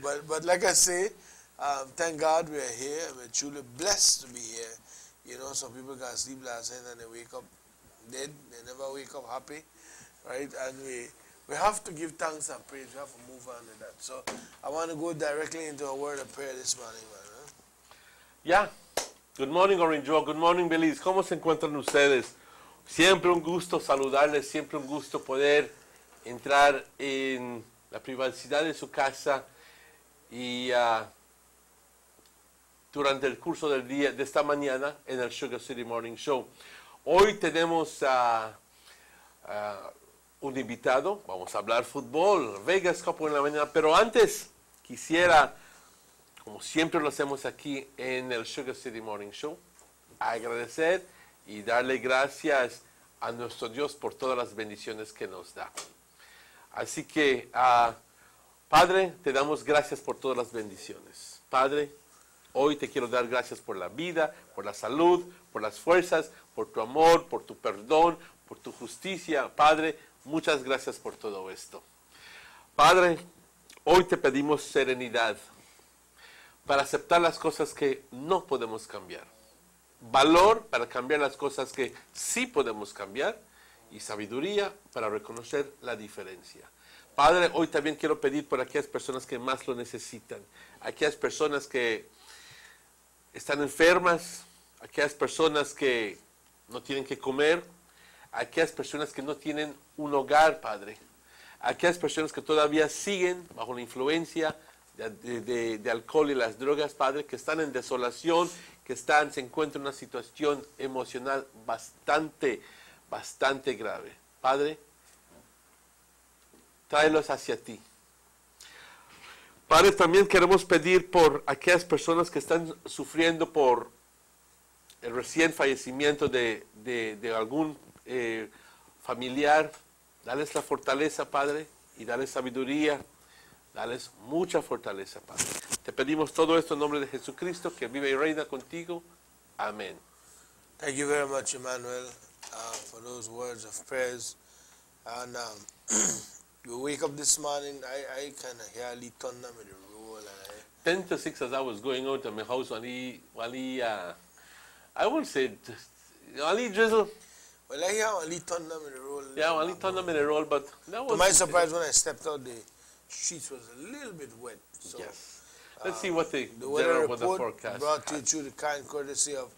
but like I say, thank God we are here. We're truly blessed to be here. You know, some people can sleep last night and they wake up dead. They never wake up happy, right? And we have to give thanks and praise. We have to move on with that. So I want to go directly into a word of prayer this morning, man. Huh? Yeah. Good morning, Orange Joe. Good morning, Belize. ¿Cómo se encuentran ustedes? Siempre un gusto saludarles, siempre un gusto poder entrar en la privacidad de su casa y durante el curso del día, de esta mañana, en el Sugar City Morning Show. Hoy tenemos un invitado, vamos a hablar fútbol, Vegas Cup en la mañana, pero antes quisiera, como siempre lo hacemos aquí en el Sugar City Morning Show, agradecer y darle gracias a nuestro Dios por todas las bendiciones que nos da. Así que, Padre, te damos gracias por todas las bendiciones. Padre, hoy te quiero dar gracias por la vida, por la salud, por las fuerzas, por tu amor, por tu perdón, por tu justicia. Padre, muchas gracias por todo esto. Padre, hoy te pedimos serenidad para aceptar las cosas que no podemos cambiar. Valor para cambiar las cosas que sí podemos cambiar. Y sabiduría para reconocer la diferencia. Padre, hoy también quiero pedir por aquellas personas que más lo necesitan. Aquellas personas que están enfermas, aquellas personas que no tienen que comer, aquellas personas que no tienen un hogar, Padre, aquellas personas que todavía siguen bajo la influencia de alcohol y las drogas, Padre, que están en desolación, que se encuentran en una situación emocional bastante grave. Padre, tráelos hacia ti. Padre, también queremos pedir por aquellas personas que están sufriendo por el recién fallecimiento de algún familiar. Dales la fortaleza, Padre, y dales sabiduría. Dales mucha fortaleza, Padre. Te pedimos todo esto en nombre de Jesucristo, que vive y reina contigo. Amén. Thank you very much, Emmanuel, for those words of prayers. And we wake up this morning, I kind of hear Ali thunder with the roll. 10 to 6 as I was going out of my house, I won't say, Ali drizzle. Well, I hear Ali thunder with the roll. Yeah, Ali thunder with the roll, but that was... To my surprise, when I stepped out, the streets was a little bit wet. So, yes. Let's see what the weather weather forecast brought to you through the kind courtesy of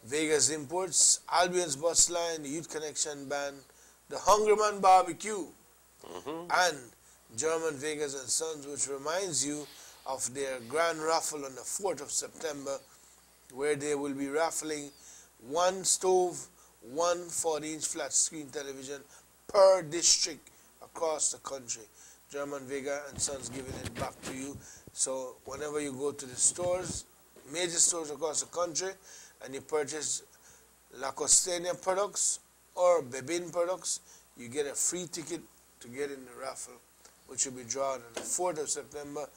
Vegas Imports, Albion's Bus Line, the Youth Connection Band, the Hungry Man Barbecue, and German Vegas and Sons, which reminds you of their grand raffle on the 4th of September, where they will be raffling one stove, one 40-inch flat screen television per district across the country. German Vega and Sons giving it back to you. So whenever you go to the stores, major stores across the country, and you purchase La Costeña products or Bebin products, you get a free ticket to get in the raffle, which will be drawn on the 4th of September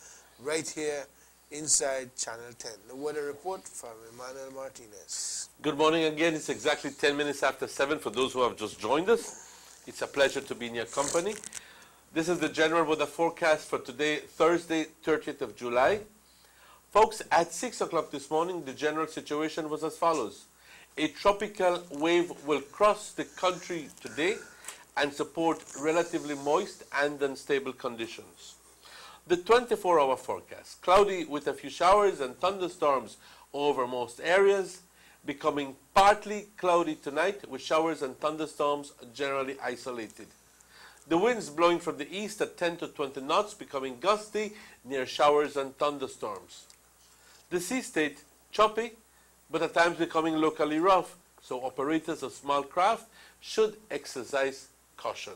right here inside Channel 10. The weather report from Emmanuel Martinez. Good morning again. It's exactly 10 minutes after 7 for those who have just joined us. It's a pleasure to be in your company. This is the general weather forecast for today, Thursday, 30th of July. Folks, at 6 o'clock this morning, the general situation was as follows. A tropical wave will cross the country today and support relatively moist and unstable conditions. The 24-hour forecast, cloudy with a few showers and thunderstorms over most areas, becoming partly cloudy tonight with showers and thunderstorms generally isolated. The winds blowing from the east at 10 to 20 knots, becoming gusty near showers and thunderstorms. The sea state, choppy, but at times becoming locally rough, so operators of small craft should exercise caution.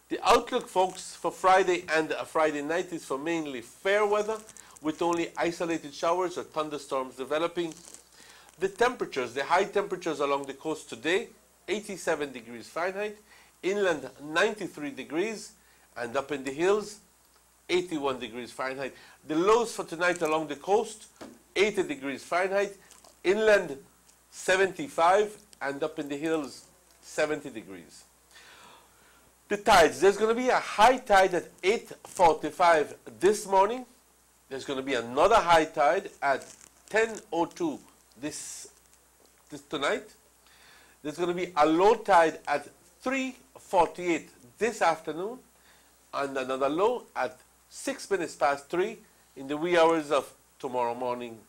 The outlook, folks, for Friday and Friday night is for mainly fair weather, with only isolated showers or thunderstorms developing. The temperatures, the high temperatures along the coast today, 87 degrees Fahrenheit, inland 93 degrees, and up in the hills, 81 degrees Fahrenheit. The lows for tonight along the coast, 80 degrees Fahrenheit, inland 75, and up in the hills, 70 degrees. The tides, there's going to be a high tide at 8:45 this morning, there's going to be another high tide at 10:02 this tonight. There's going to be a low tide at 3:48 this afternoon, and another low at 6 minutes past 3 in the wee hours of tomorrow morning.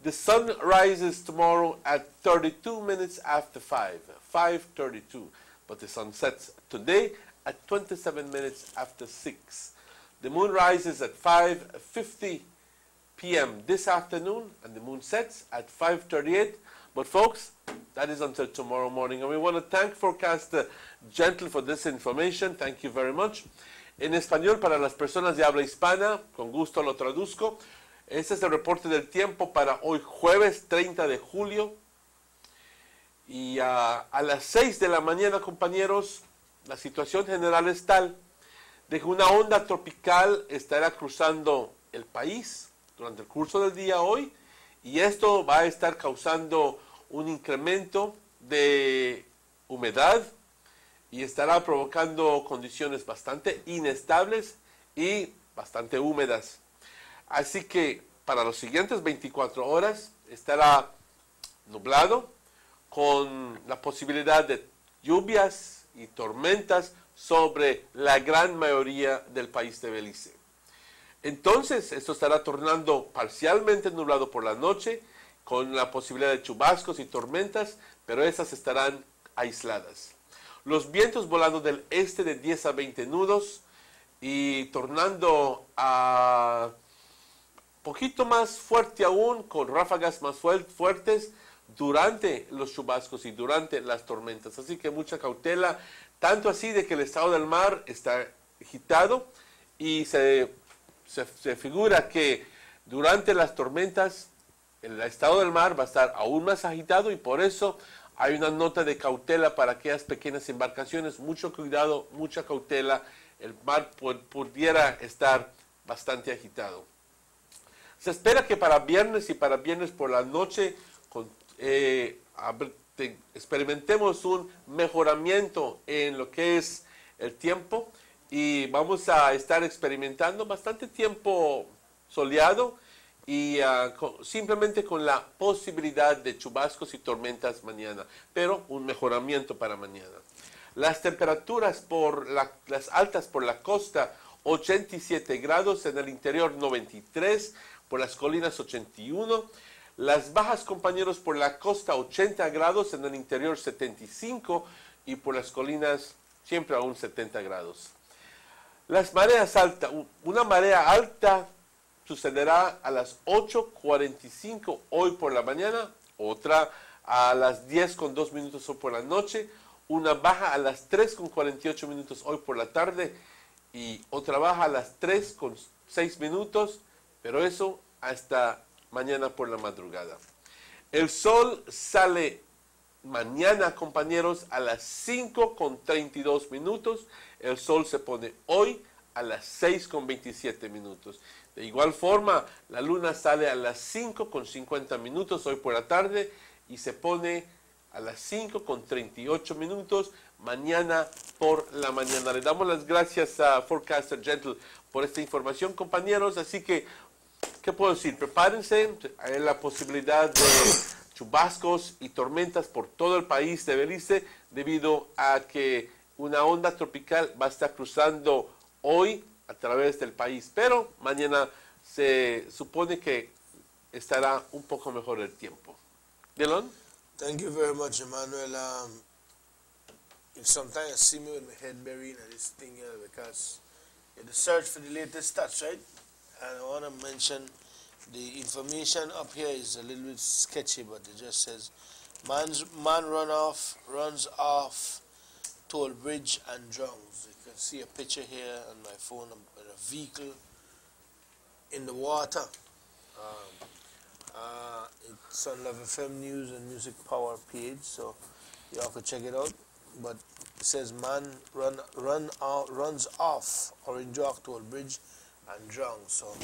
The sun rises tomorrow at 32 minutes after 5:32, but the sun sets today at 27 minutes after 6. The moon rises at 5:50 p.m. this afternoon, and the moon sets at 5:38. But folks, that is until tomorrow morning. And we want to thank Forecaster Gentle for this information. Thank you very much. En español, para las personas de habla hispana, con gusto lo traduzco. Este es el reporte del tiempo para hoy jueves 30 de julio. Y a las 6 de la mañana, compañeros, la situación general es tal de que una onda tropical estará cruzando el país durante el curso del día hoy, y esto va a estar causando un incremento de humedad y estará provocando condiciones bastante inestables y bastante húmedas. Así que para los siguientes 24 horas estará nublado con la posibilidad de lluvias y tormentas sobre la gran mayoría del país de Belice. Entonces, esto estará tornando parcialmente nublado por la noche, con la posibilidad de chubascos y tormentas, pero estas estarán aisladas. Los vientos volando del este de 10 a 20 nudos y tornando a poquito más fuerte aún, con ráfagas más fuertes durante los chubascos y durante las tormentas. Así que mucha cautela, tanto así de que el estado del mar está agitado y se figura que durante las tormentas el estado del mar va a estar aún más agitado, y por eso hay una nota de cautela para aquellas pequeñas embarcaciones. Mucho cuidado, mucha cautela. El mar pudiera estar bastante agitado. Se espera que para viernes y para viernes por la noche experimentemos un mejoramiento en lo que es el tiempo, y vamos a estar experimentando bastante tiempo soleado y simplemente con la posibilidad de chubascos y tormentas mañana, pero un mejoramiento para mañana. Las temperaturas las altas por la costa, 87 grados, en el interior 93, por las colinas 81. Las bajas, compañeros, por la costa 80 grados, en el interior 75, y por las colinas siempre aún 70 grados. Las mareas altas, una marea alta sucederá a las 8:45 hoy por la mañana, otra a las 10:02 hoy por la noche, una baja a las 3:48 hoy por la tarde y otra baja a las 3:06, pero eso hasta mañana por la madrugada. El sol sale mañana, compañeros, a las 5:32. El sol se pone hoy a las 6:27. De igual forma, la luna sale a las 5:50 hoy por la tarde y se pone a las 5:38 mañana por la mañana. Le damos las gracias a Forecaster Gentle por esta información, compañeros. Así que, ¿qué puedo decir? Prepárense, hay la posibilidad de chubascos y tormentas por todo el país de Belice, debido a que una onda tropical va a estar cruzando hoy a través del país, pero mañana se supone que estará un poco mejor el tiempo. Dylan? Thank you very much, Emmanuel. Sometimes I see me with my head buried in this thing here because you have to search for the latest stats, right? And I want to mention the information up here is a little bit sketchy, but it just says man runs off toll bridge and drowns. You can see a picture here on my phone of a vehicle in the water. It's on Love FM News and Music Power page, so you all can check it out. But it says man runs off Orange Walk toll bridge and drowns. So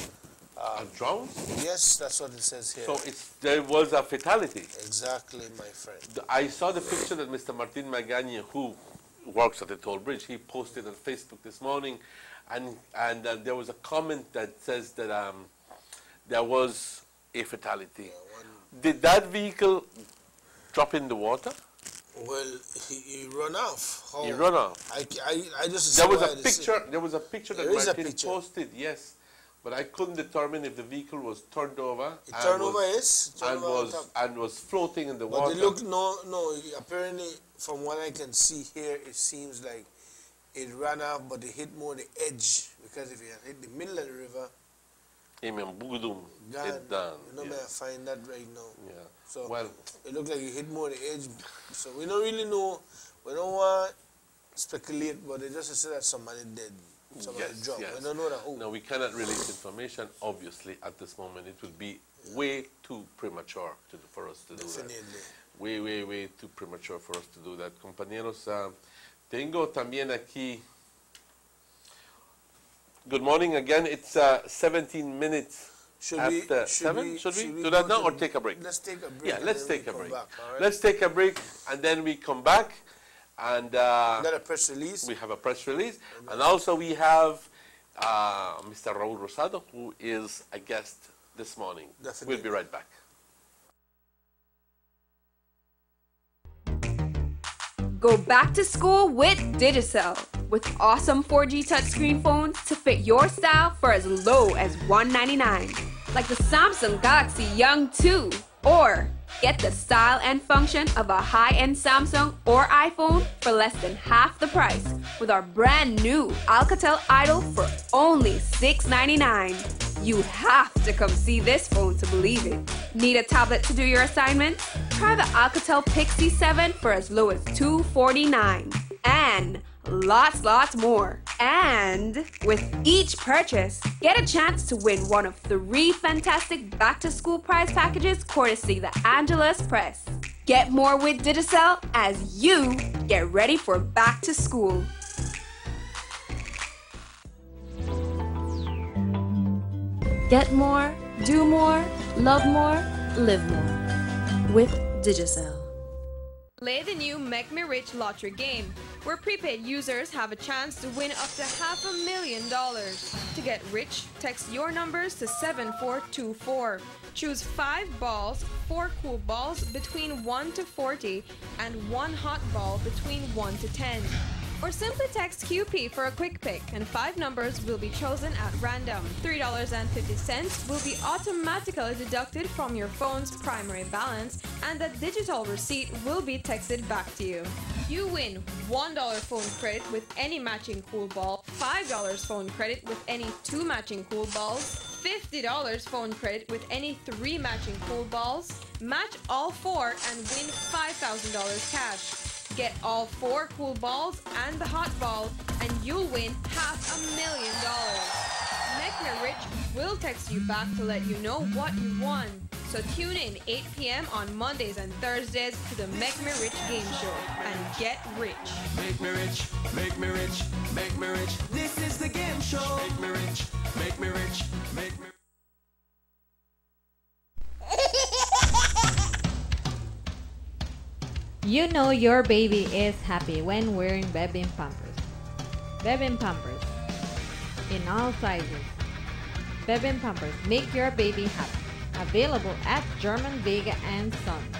Drowned? yes, that's what it says here. So there was a fatality. Exactly, my friend. I saw the picture that Mr. Martin Magaña, who works at the toll bridge, he posted on Facebook this morning, and there was a comment that says that there was a fatality. Did that vehicle drop in the water? Well, he run off. He run off. I just There was a picture. There was a picture that There is a Martin picture. posted. Yes, but I couldn't determine if the vehicle was turned over. It turned over, yes. And was floating in the But water. they look, no, apparently from what I can see here, it seems like it ran off, but it hit more the edge, because if it had hit the middle of the river, Amen. Boogdoom. gone. It done. You know, Yeah. may I find that right now. Yeah. So Well, it looked like it hit more the edge. So we don't really know. We don't want to speculate, but they just said that somebody dead. Somebody yes, dropped. yes. We don't know the who. No, we cannot release information. Obviously, at this moment, it would be way too premature for us to do that. Definitely. Way too premature for us to do that. Compañeros, tengo también aquí. Good morning again. It's 17 minutes after 7. Should we do that now or take a break? Let's take a break. Yeah, and let's then take a we come break. back, all right? Let's take a break and then we come back. And Got a press release. we have a press release. And also we have Mr. Raul Rosado, who is a guest this morning. Definitely. We'll be right back. Go back to school with Digicel. With awesome 4G touchscreen phones to fit your style for as low as $199. Like the Samsung Galaxy Young 2. Or get the style and function of a high-end Samsung or iPhone for less than half the price with our brand new Alcatel Idol for only $699. You have to come see this phone to believe it. Need a tablet to do your assignments? Try the Alcatel Pixie 7 for as low as $249. And lots more. And with each purchase, get a chance to win one of 3 fantastic back-to-school prize packages courtesy the Angelus Press. Get more with Digicel as you get ready for back to school. Get more, do more, love more, live more. With Digicel. Play the new Make Me Rich lottery game, where prepaid users have a chance to win up to $500,000. To get rich, text your numbers to 7424. Choose 5 balls, 4 cool balls between 1 to 40, and 1 hot ball between 1 to 10. Or simply text QP for a quick pick, and 5 numbers will be chosen at random. $3.50 will be automatically deducted from your phone's primary balance, and a digital receipt will be texted back to you. You win $1 phone credit with any matching cool ball, $5 phone credit with any 2 matching cool balls, $50 phone credit with any 3 matching cool balls, match all 4 and win $5,000 cash. Get all 4 cool balls and the hot ball, and you'll win $500,000. Make Me Rich will text you back to let you know what you won. So tune in 8 p.m. on Mondays and Thursdays to the Make Me Rich game show and get rich. Make me rich, make me rich, make me rich. This is the game show. Make me rich, make me rich, make me rich. You know your baby is happy when wearing Bebin Pampers. Bebin Pampers in all sizes. Bebin Pampers make your baby happy. Available at German Vega and Sons.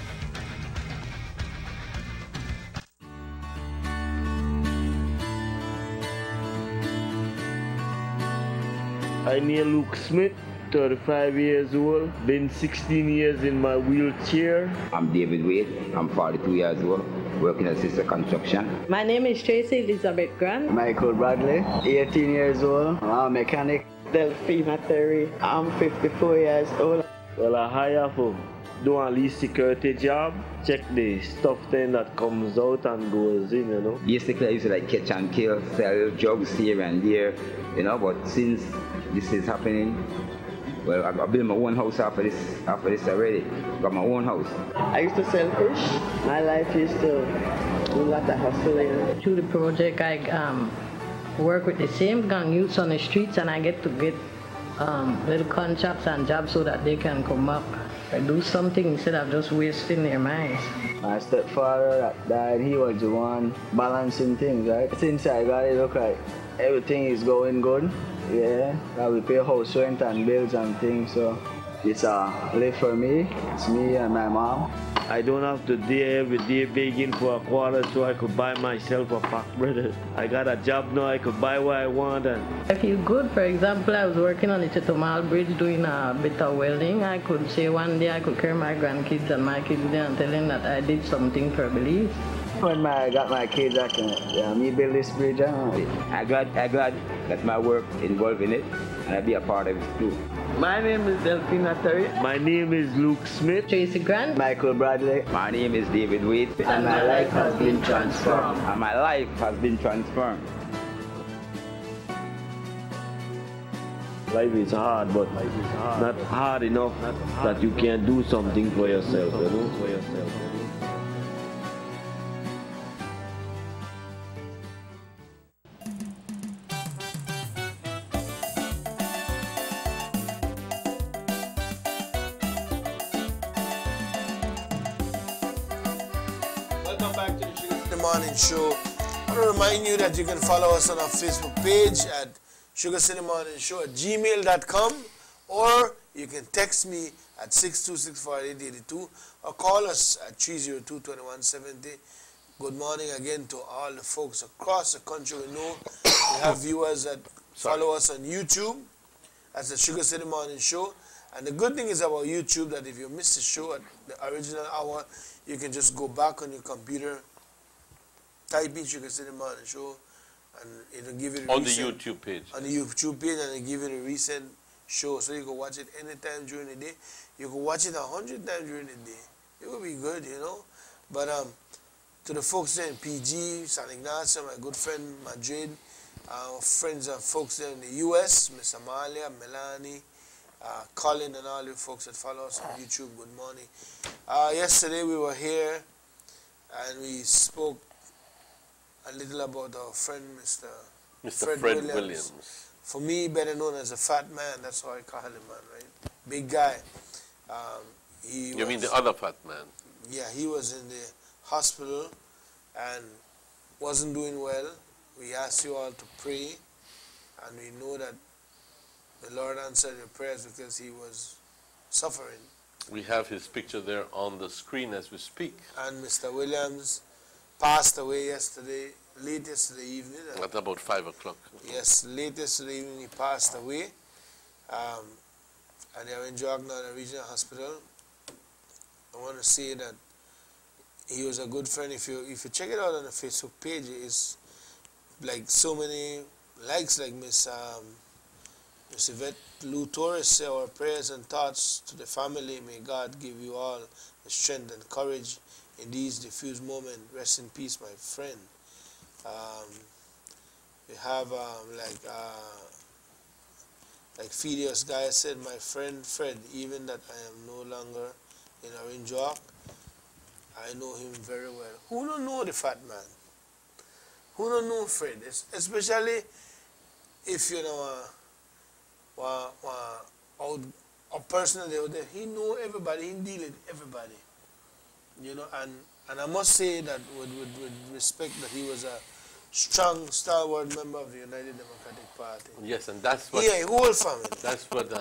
I name Luke Smith, 35 years old, been 16 years in my wheelchair. I'm David Wade, I'm 42 years old, working at Sister Construction. My name is Tracy Elizabeth Grant. Michael Bradley, 18 years old, I'm a mechanic. Delphina Terry, I'm 54 years old. Well, I hire for do a least security job, check the stuff then that comes out and goes in, you know. Basically, I used to like catch and kill, sell drugs here and there, you know, but since this is happening, well, I built my own house after this already. Got my own house. I used to sell fish. My life used to do a lot of hustling. Through the project, I work with the same gang youths on the streets, and I get little contracts and jobs so that they can come up and do something instead of just wasting their minds. My stepfather that died, he was the one balancing things, right? Since I got it, look like Everything is going good. Yeah, we pay house rent and bills and things, so it's a live for me. It's me and my mom. I don't have to day every day begging for a quarter so I could buy myself a pack, brother. I got a job now, I could buy what I want. And I feel good. For example, I was working on the Chetumal Bridge doing a bit of welding. I could say one day I could carry my grandkids and my kids there and tell them that I did something for Belize. When I got my kids, I can me build this bridge. I'm glad that my work involved in it, and I be a part of it too. My name is Delphine Terry. my name is Luke Smith. Tracy Grant. Michael Bradley. My name is David Wade, And my life has been transformed. and my life has been transformed. Life is hard, but not hard enough that you can do something for yourself, you know? Welcome back to the Sugar City Morning Show. I want to remind you that you can follow us on our Facebook page at Sugar City Morning Show at gmail.com, or you can text me at 6264882 or call us at 302-2170. Good morning again to all the folks across the country. We know we have viewers that follow us on YouTube as the Sugar City Morning Show. And the good thing is about YouTube that if you miss the show at the original hour, you can just go back on your computer, type in Sugar City Morning Show, and it'll give you the On the recent- YouTube page. on the YouTube page, and it'll give you the recent show. So you can watch it anytime during the day. You can watch it 100 times during the day. It will be good, you know. But to the folks there in PG, San Ignacio, my good friend Madrid, friends and folks there in the US, Miss Amalia, Melanie, Colin, and all you folks that follow us on YouTube, good morning. Yesterday we were here and we spoke a little about our friend Mr. Mr. Fred Williams. For me, better known as a fat man, that's how I call him, man, right? Big guy. You mean the other fat man? Yeah, he was in the hospital and wasn't doing well. We asked you all to pray, and we know that the Lord answered your prayers because he was suffering. We have his picture there on the screen as we speak. And Mr. Williams passed away yesterday, late yesterday evening. At about 5 o'clock. Yes, late yesterday evening he passed away. And they are in Jogna Regional Hospital. I want to say that he was a good friend. If you check it out on the Facebook page, it's like so many likes, like Miss Yvette Lou Torres say, our prayers and thoughts to the family. May God give you all the strength and courage in these diffused moments. Rest in peace, my friend. We have like Phidias guy said, my friend Fred, even that I am no longer in Orange Walk, I know him very well. Who don't know the fat man? Who don't know Fred? Especially if you know a person out there, he know everybody, he deal with everybody. You know, and I must say that with respect that he was a strong, stalwart member of the United Democratic Party. Yes, and that's what... Yeah, whole family. That's what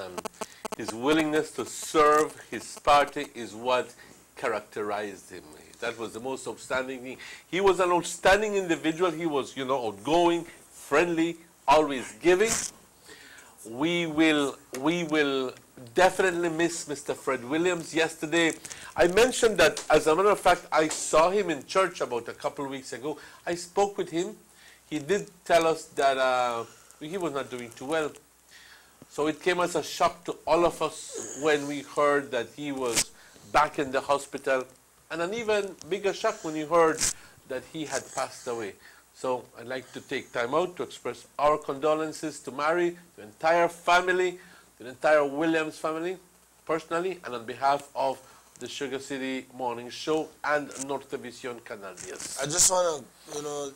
his willingness to serve his party is what characterized him. That was the most outstanding thing. He was an outstanding individual. He was, you know, outgoing, friendly, always giving. We will definitely miss Mr. Fred Williams. Yesterday, I mentioned that, as a matter of fact, I saw him in church about a couple of weeks ago. I spoke with him. He did tell us that he was not doing too well. So it came as a shock to all of us when we heard that he was back in the hospital, and an even bigger shock when you heard that he had passed away. So I'd like to take time out to express our condolences to Mary, the entire family, the entire Williams family, personally, and on behalf of the Sugar City Morning Show and Nortevision Canal 10. I just want to, you know,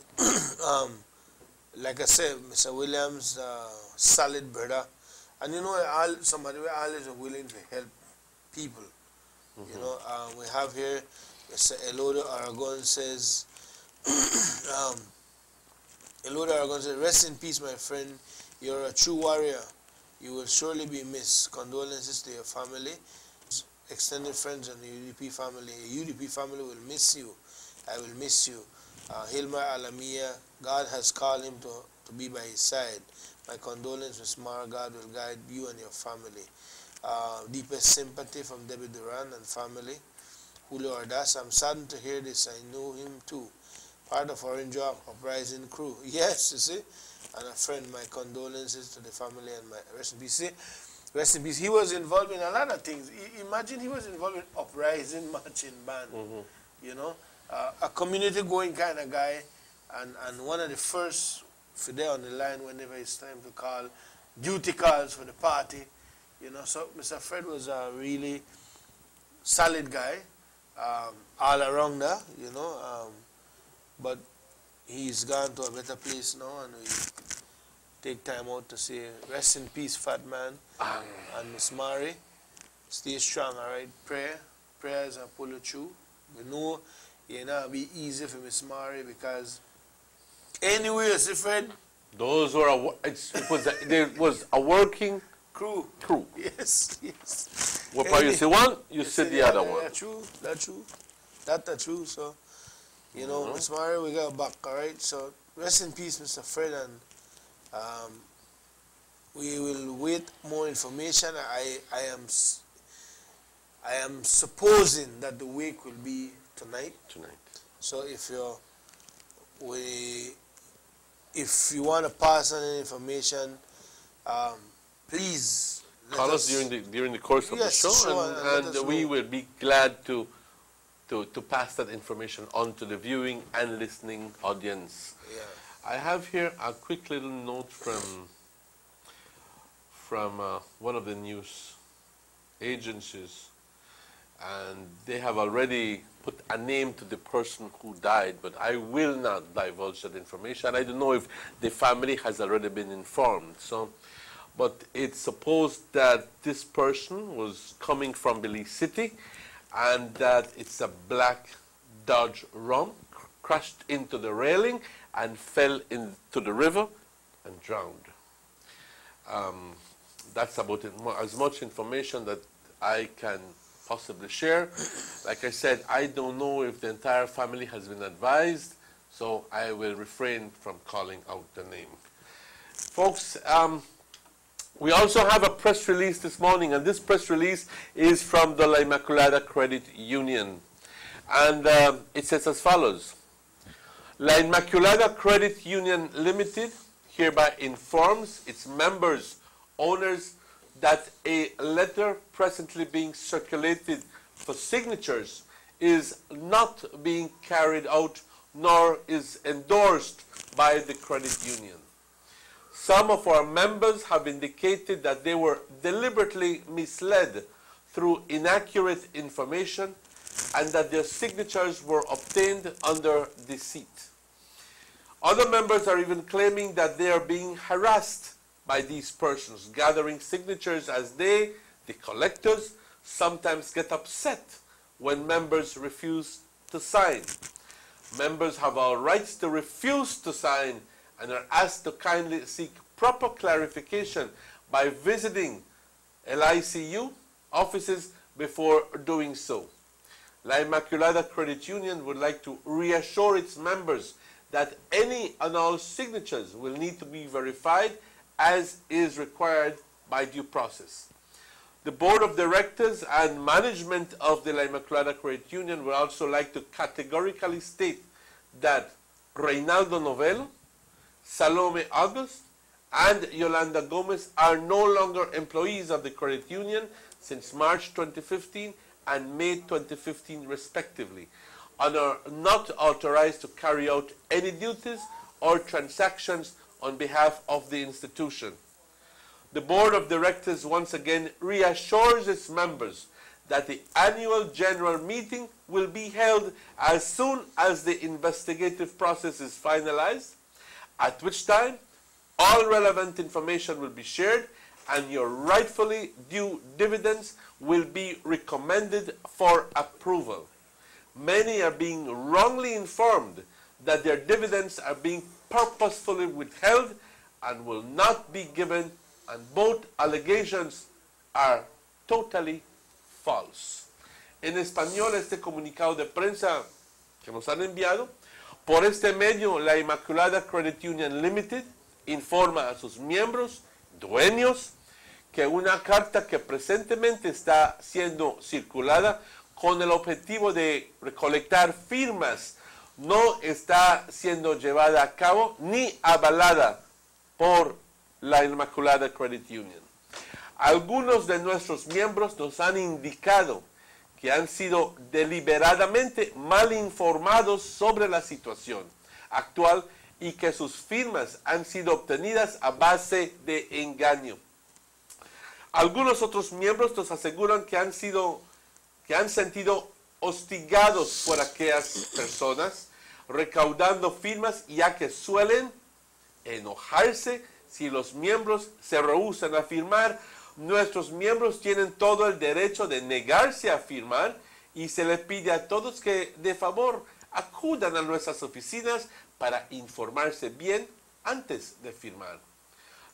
like I said, Mr. Williams, solid brother. And you know, somebody who always willing to help people. You know, we have here Mr. Elodo Aragon says, Eloda Aragon said, rest in peace, my friend. You're a true warrior. You will surely be missed. Condolences to your family, extended friends, and the UDP family. The UDP family will miss you. I will miss you. Hilmar Alamia, God has called him to be by his side. My condolences, Ms. Mara. God will guide you and your family. Deepest sympathy from Debbie Duran and family. Julio Ardas, I'm saddened to hear this. I know him too. Part of Orange Uprising crew. Yes, you see. And a friend, my condolences to the family and my rest in peace. See, rest in peace. He was involved in a lot of things. Imagine he was involved in Uprising Marching Band. You know, a community going kind of guy. And one of the first, for there on the line whenever it's time to call, duty calls for the party. You know, so Mr. Fred was a really solid guy, all around there, you know. But he's gone to a better place now, and we take time out to say, rest in peace, fat man, and Miss Mary. Stay strong, all right? Prayers are pull you through. We know it not be easy for Miss Mary because anyway, you see, Fred? Those were there was a working crew. Yes, yes. What part you see one, you see the other one. That's true. That's true. So, you know, Miss Mary, we got back, all right? So, rest in peace, Mr. Fred, and we will wait more information. I am supposing that the wake will be tonight. So, if you want to pass on any information, please call us during the course of the show, and we will be glad to pass that information on to the viewing and listening audience. Yeah. I have here a quick little note from one of the news agencies, and they have already put a name to the person who died, but I will not divulge that information. I don't know if the family has already been informed. So, but it's supposed that this person was coming from Belize City, and that it's a black Dodge Ram, crashed into the railing and fell into the river and drowned. That's about it. As much information that I can possibly share. Like I said, I don't know if the entire family has been advised, so I will refrain from calling out the name. Folks, we also have a press release this morning, and this press release is from the La Immaculada Credit Union. And it says as follows: La Immaculada Credit Union Limited hereby informs its members, owners, that a letter presently being circulated for signatures is not being carried out nor is endorsed by the credit union. Some of our members have indicated that they were deliberately misled through inaccurate information and that their signatures were obtained under deceit. Other members are even claiming that they are being harassed by these persons, gathering signatures as they, the collectors, sometimes get upset when members refuse to sign. Members have all rights to refuse to sign and are asked to kindly seek proper clarification by visiting LICU offices before doing so. La Immaculada Credit Union would like to reassure its members that any and all signatures will need to be verified as is required by due process. The Board of Directors and management of the La Immaculada Credit Union would also like to categorically state that Reynaldo Novello, Salome August, and Yolanda Gomez are no longer employees of the credit union since March 2015 and May 2015 respectively, and are not authorized to carry out any duties or transactions on behalf of the institution. The Board of Directors once again reassures its members that the annual general meeting will be held as soon as the investigative process is finalized, at which time all relevant information will be shared and your rightfully due dividends will be recommended for approval. Many are being wrongly informed that their dividends are being purposefully withheld and will not be given, and both allegations are totally false. En español, este comunicado de prensa que nos han enviado, por este medio, la Inmaculada Credit Union Limited informa a sus miembros, dueños, que una carta que presentemente está siendo circulada con el objetivo de recolectar firmas no está siendo llevada a cabo ni avalada por la Inmaculada Credit Union. Algunos de nuestros miembros nos han indicado que han sido deliberadamente mal informados sobre la situación actual y que sus firmas han sido obtenidas a base de engaño. Algunos otros miembros nos aseguran que han sentido hostigados por aquellas personas recaudando firmas, ya que suelen enojarse si los miembros se rehúsan a firmar. Nuestros miembros tienen todo el derecho de negarse a firmar y se les pide a todos que de favor acudan a nuestras oficinas para informarse bien antes de firmar.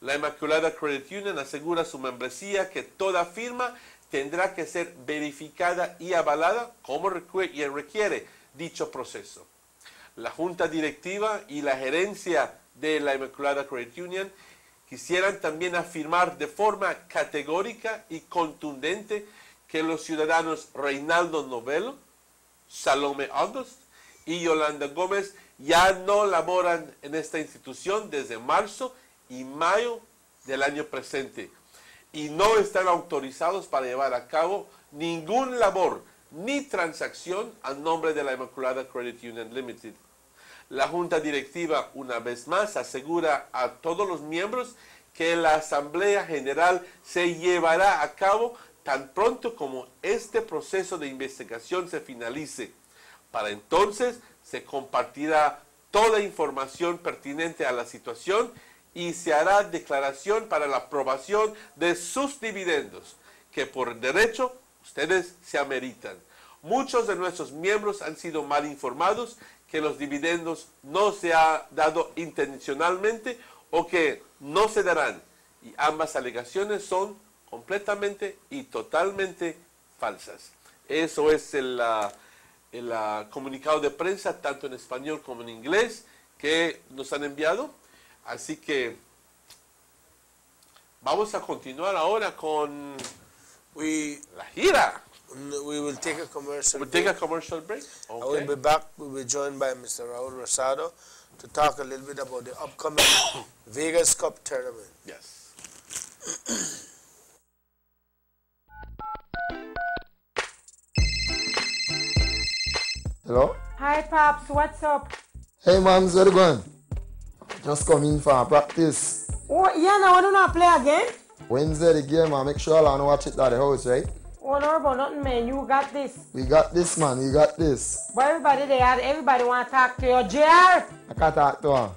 La Inmaculada Credit Union asegura a su membresía que toda firma tendrá que ser verificada y avalada como requiere dicho proceso. La Junta Directiva y la gerencia de la Inmaculada Credit Union quisieran también afirmar de forma categórica y contundente que los ciudadanos Reinaldo Novello, Salome August y Yolanda Gómez ya no laboran en esta institución desde marzo y mayo del año presente y no están autorizados para llevar a cabo ningún labor ni transacción a nombre de la Inmaculada Credit Union Limited. La Junta Directiva, una vez más, asegura a todos los miembros que la Asamblea General se llevará a cabo tan pronto como este proceso de investigación se finalice. Para entonces se compartirá toda información pertinente a la situación y se hará declaración para la aprobación de sus dividendos, que por derecho ustedes se ameritan. Muchos de nuestros miembros han sido mal informados que los dividendos no se ha dado intencionalmente o que no se darán, y ambas alegaciones son completamente y totalmente falsas. Eso es el comunicado de prensa, tanto en español como en inglés, que nos han enviado. Así que vamos a continuar ahora con la gira. We will take a commercial We'll break. take a commercial break. I Okay. will be back. We'll be joined by Mr. Raul Rosado to talk a little bit about the upcoming Vegas Cup tournament. Yes. Hello? Hi, Pops. What's up? Hey, Mams, where you going? Just come in for practice. Oh, yeah, now I do not play again? Wednesday, the game, man. Make sure I'll watch it at the house, right? Oh, no, about nothing, man. You got this. We got this, man. We got this. But everybody want to talk to you. JR! I can't talk to her.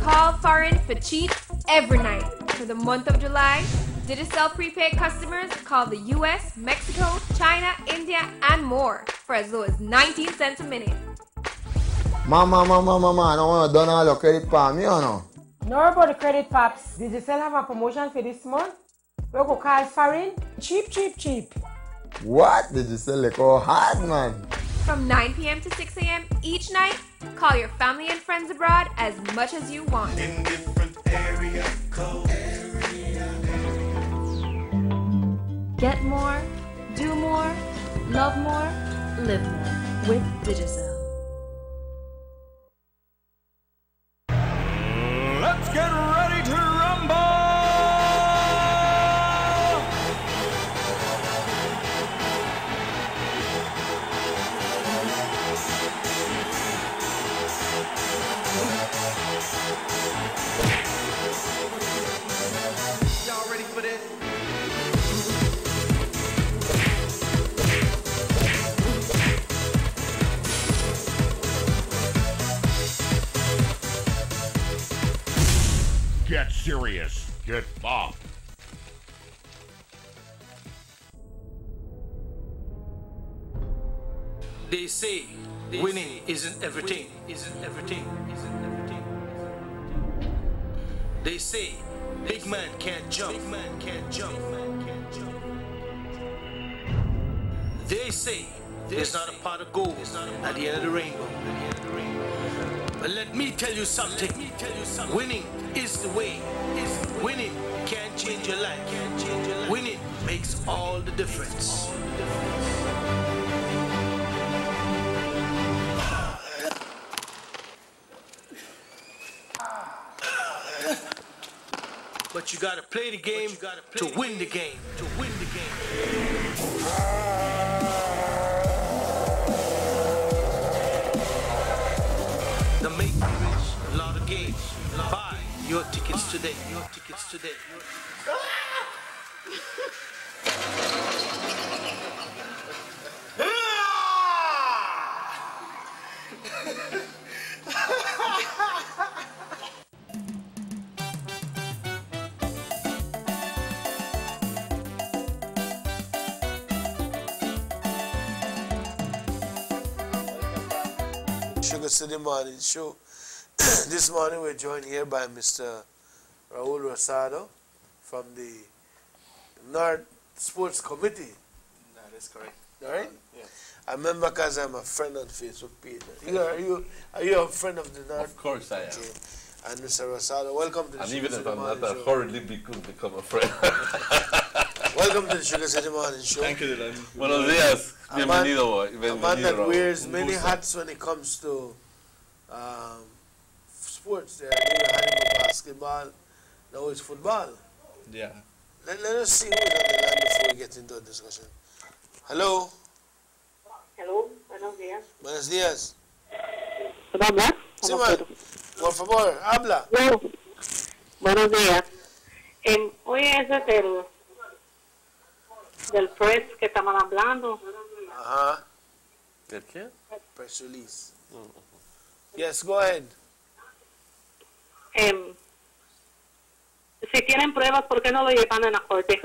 Call foreign for cheap every night. For the month of July, Digicel prepaid customers call the US, Mexico, China, India, and more for as low as 19 cents a minute. Mama, I don't want to done all your credit for me, or no? No about the credit, Pops. Did you still have a promotion for this month? We go call foreign. Cheap, cheap, cheap. What? Did you sell like all hard, man? From 9 p.m. to 6 a.m. each night, call your family and friends abroad as much as you want. In different area codes. Get more, do more, love more, live more with Digicel. Let's get ready to rumble! Y'all ready for this? Get serious. Get bopped. They say winning isn't everything, isn't everything, isn't everything. They say, big man can't jump. Big man can't jump. They say, there's not a pot of gold at the end of the rainbow. But let me tell you something. Winning is the way. Winning can change your life. Winning makes all the difference. But you gotta play the game to win the game. To win the game. The Make Me Rich Lotto Game. Buy your tickets today. Your tickets today. Sugar City Morning Show. This morning we're joined here by Mr. Raul Rosado from the North Sports Committee. That is correct. All right? Yes. I remember because I'm a friend on Facebook page. Are you a friend of the North? Of course I am. Okay. And Mr. Rosado, welcome to the And Sugar even if City I'm Morning not a Show. horridly become a friend. Welcome to the Sugar City Morning Show. Thank you, Dylan. Buenos días. A man Bienvenido, that Raul. wears many Un gusto. hats when it comes to sports. There, you had him with basketball, now it's football. Yeah. Let us see who's on the line before we get into a discussion. Hello. Hello, buenos días. Buenos días. ¿Puedo hablar? Sí, man. Por favor, habla. No. Buenos días. Hoy es del press que estaban hablando. Ajá. ¿Del qué? Press release. Yes, go ahead. Si tienen pruebas, ¿por qué no lo llevan en la corte?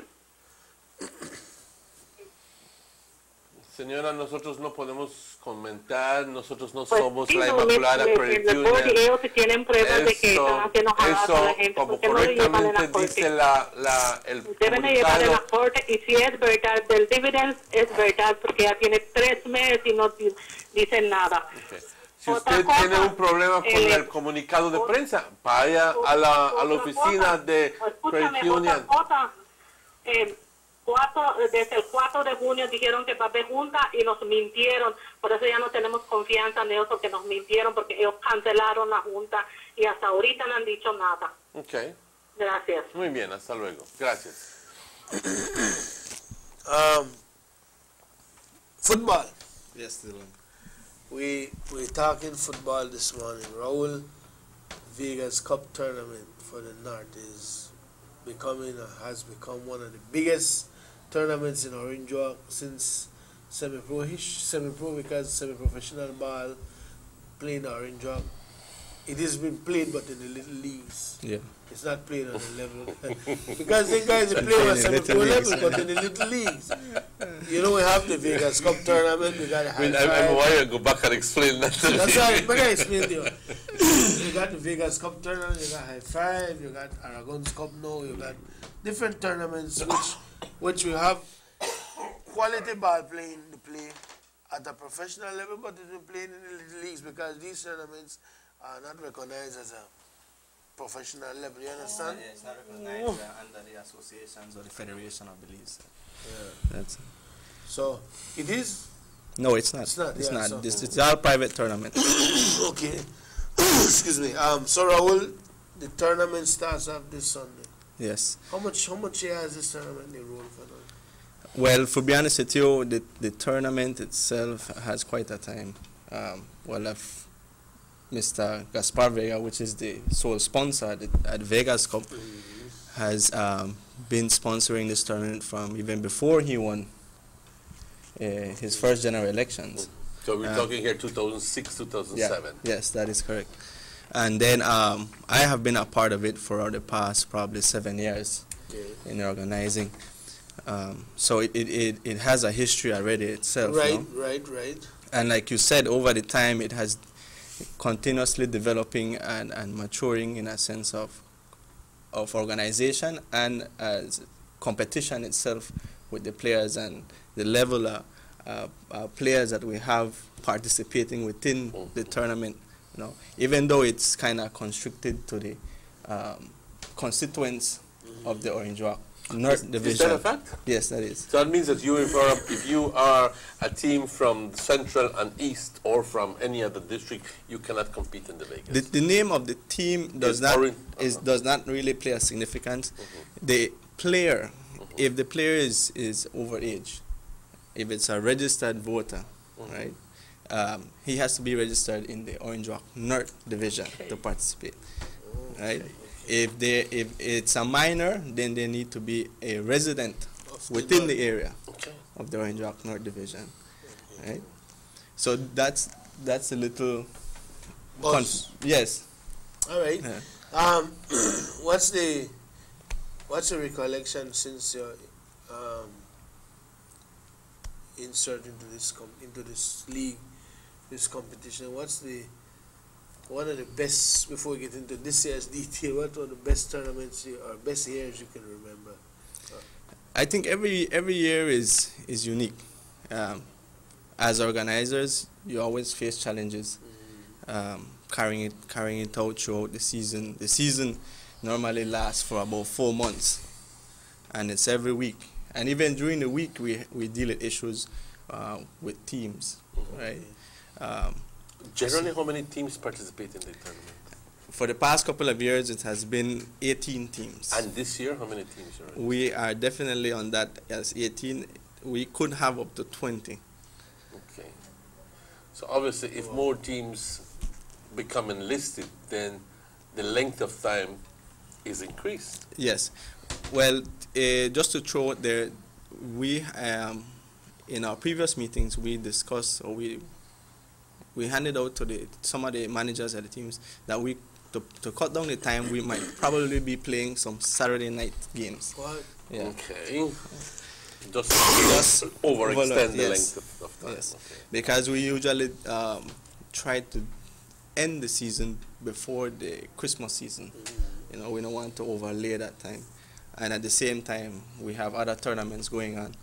Señora, nosotros no podemos comentar, nosotros no Pues somos sí, la no, Inmaculada el Credit report y Union. ellos si tienen pruebas de que están haciendo jaladas a la gente, Como ¿por qué no lo llevan en la correctamente corte? dice el Deben de llevar en la comunicado, corte y si es verdad del dividend, es verdad porque ya tiene 3 meses y no dicen nada. si usted tiene un problema con el comunicado de prensa, vaya a la oficina de Credit Escúchame, Union. otra cosa. Desde el 4 de junio dijeron que va a haber junta y nos mintieron. Por eso ya no tenemos confianza en ellos porque nos mintieron, porque ellos cancelaron la junta y hasta ahorita no han dicho nada. Ok. Gracias. Muy bien, hasta luego. Gracias. Football. Yes, Dylan. We're talking football this morning. Raul, Vegas Cup tournament for the North is has become one of the biggest tournaments in Orange Walk since semi-pro because semi-professional ball playing Orange Walk. It has been played but in the little leagues. Yeah. It's not played on the level. Because the guys play on semi-pro level but in the little leagues. You know we have the Vegas Cup tournament, we got the high five. I'm why I go back and explain that to That's me. why I'm going to explain to you. You got the Vegas Cup tournament, you got High Five, you got Aragon's Cup now, you got different tournaments which we have quality ball playing to play at a professional level, but it's been playing in the little leagues because these tournaments are not recognized as a professional level. You understand? Yeah, it's not recognized under the associations or the federation, I believe. So. Yeah. That's So it is. No, it's not. It's not. It's yeah, not. so- It's all private tournaments. Okay. Excuse me. So Raul, the tournament starts off this Sunday. Yes. How much year has this tournament they roll for now? Well, to be honest with you, the tournament itself has quite a time. Mr. Gaspar Vega, which is the sole sponsor at Vegas Cup, has been sponsoring this tournament from even before he won his first general elections. So we're talking here 2006, 2007. Yeah, yes, that is correct. And then I have been a part of it for the past probably 7 years in organizing. So it has a history already itself. Right, no? right. And like you said, over the time it has continuously developing and maturing in a sense of of organization and as competition itself with the players and the level of players that we have participating within the tournament. You know, even though it's kind of constricted to the constituents of the Orange Rock North Division. Is that a fact? Yes, that is. So that means that if you are a team from Central and East or from any other district, you cannot compete in the Vegas. The name of the team does not really play a significance. The player, if the player is over age, if it's a registered voter, right, he has to be registered in the Orange Rock North Division to participate, right? If it's a minor, then they need to be a resident within the area of the Orange Rock North Division, right? So that's a little. Yes. All right. Yeah. What's your recollection since you're inserted into this league, this competition? What's one of the best, before we get into this year's detail, what are the best tournaments or best years you can remember? I think every year is unique. As organizers, you always face challenges, carrying it out throughout the season. The season normally lasts for about 4 months, and it's every week. And even during the week, we deal with issues with teams, right? Generally, how many teams participate in the tournament? For the past couple of years, it has been 18 teams. And this year, how many teams are in? We are definitely on that as 18. We could have up to 20. Okay. So obviously, if more teams become enlisted, then the length of time is increased. Yes. Well, just to throw it there, we in our previous meetings we discussed, or we handed out to some of the managers of the teams that to cut down the time, we might probably be playing some Saturday night games. What? Yeah. Okay. Just overextend the length of time. Yes. Okay. Because we usually try to end the season before the Christmas season. You know, we don't want to overlay that time. And at the same time, we have other tournaments going on.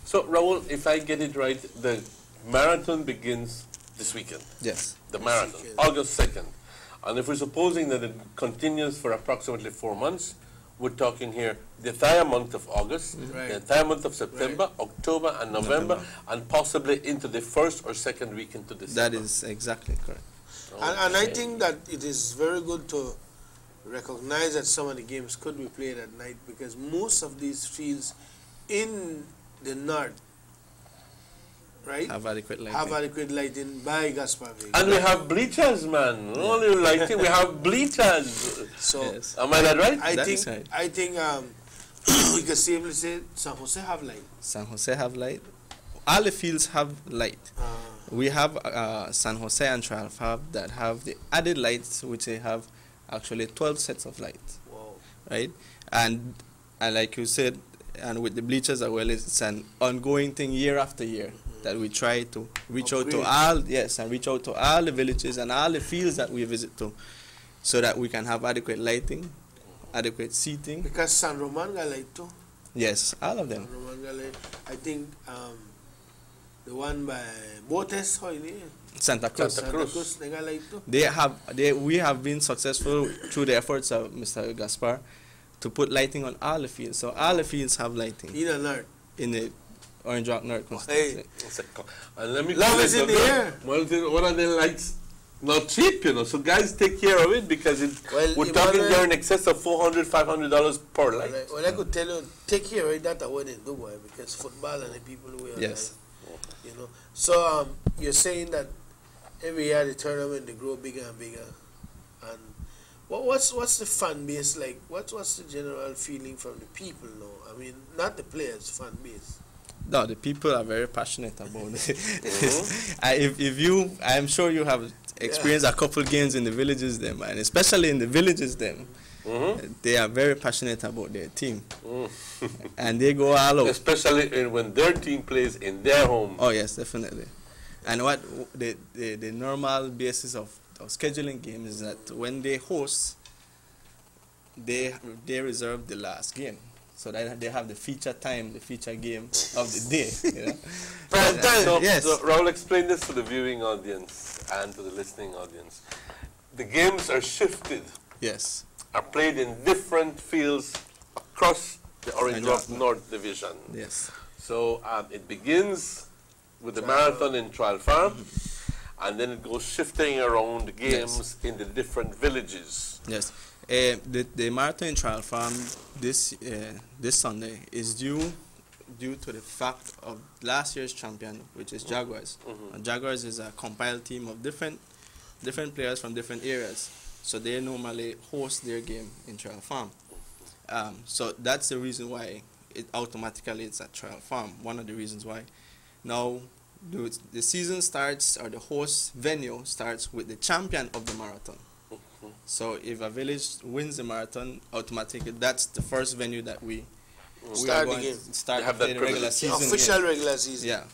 So, Raul, if I get it right, the marathon begins this weekend. Yes. The marathon, August 2nd. And if we're supposing that it continues for approximately 4 months, we're talking here the entire month of August, the entire month of September, October, and November, and possibly into the first or second week into December. That is exactly correct. Okay. And I think that it is very good to recognize that some of the games could be played at night, because most of these fields in the north, right, have adequate lighting by Gaspar Vega. And we have bleachers, man. Not only lighting, we have bleachers. So, yes. Am I that right? I think we can safely say San Jose have light. San Jose have light. All the fields have light. We have San Jose and Trial Fab that have the added lights, which they have actually 12 sets of lights. Wow. Right? And like you said, and with the bleachers as well, it's an ongoing thing year after year that we try to reach out to all the villages and all the fields that we visit to, so that we can have adequate lighting, adequate seating. Because San Roman got light too. Yes, all of them. San Roman got light. I think the one by Botes, how it is? Santa Cruz. Santa Cruz, they got light too. We have been successful through the efforts of Mr. Gaspar to put lighting on all the fields. So all the fields have lighting. In the north. In the Orange Rock North constituency. And let me love is in the air. One of the lights not cheap, you know. So guys, take care of it, because we're talking there in excess of $400, $500 per light. Well, I could tell you, take care of it. That I wouldn't do, boy, because football and the people who are yes, you know. So you're saying that every year the tournament they grow bigger and bigger, and what's the fan base like? What's the general feeling from the people now? I mean, not the players, fan base. No, the people are very passionate about it. I'm sure you have experienced a couple games in the villages them, and especially in the villages them, they are very passionate about their team, and they go all out. Especially when their team plays in their home. Oh yes, definitely. And what the normal basis of scheduling games is that when they host, they reserve the last game, so that they have the feature time, the feature game of the day. You know? Prime time. So, Yes. so Raul, explain this to the viewing audience and to the listening audience. The games are shifted. Yes. Are played in different fields across the Orange Rock North Division. Yes. So it begins with the marathon in Trial Farm, and then it goes shifting around the games in the different villages. Yes. The marathon in Trial Farm this Sunday is due to the fact of last year's champion, which is Jaguars. And Jaguars is a compiled team of different players from different areas. So they normally host their game in Trial Farm. So that's the reason why it automatically it's at Trial Farm. One of the reasons why. Now the season starts, or the host venue starts with the champion of the marathon. So if a village wins the marathon, automatically that's the first venue that we Start are going the game. to start They have the that regular privilege. season. Official game. regular season. Yeah.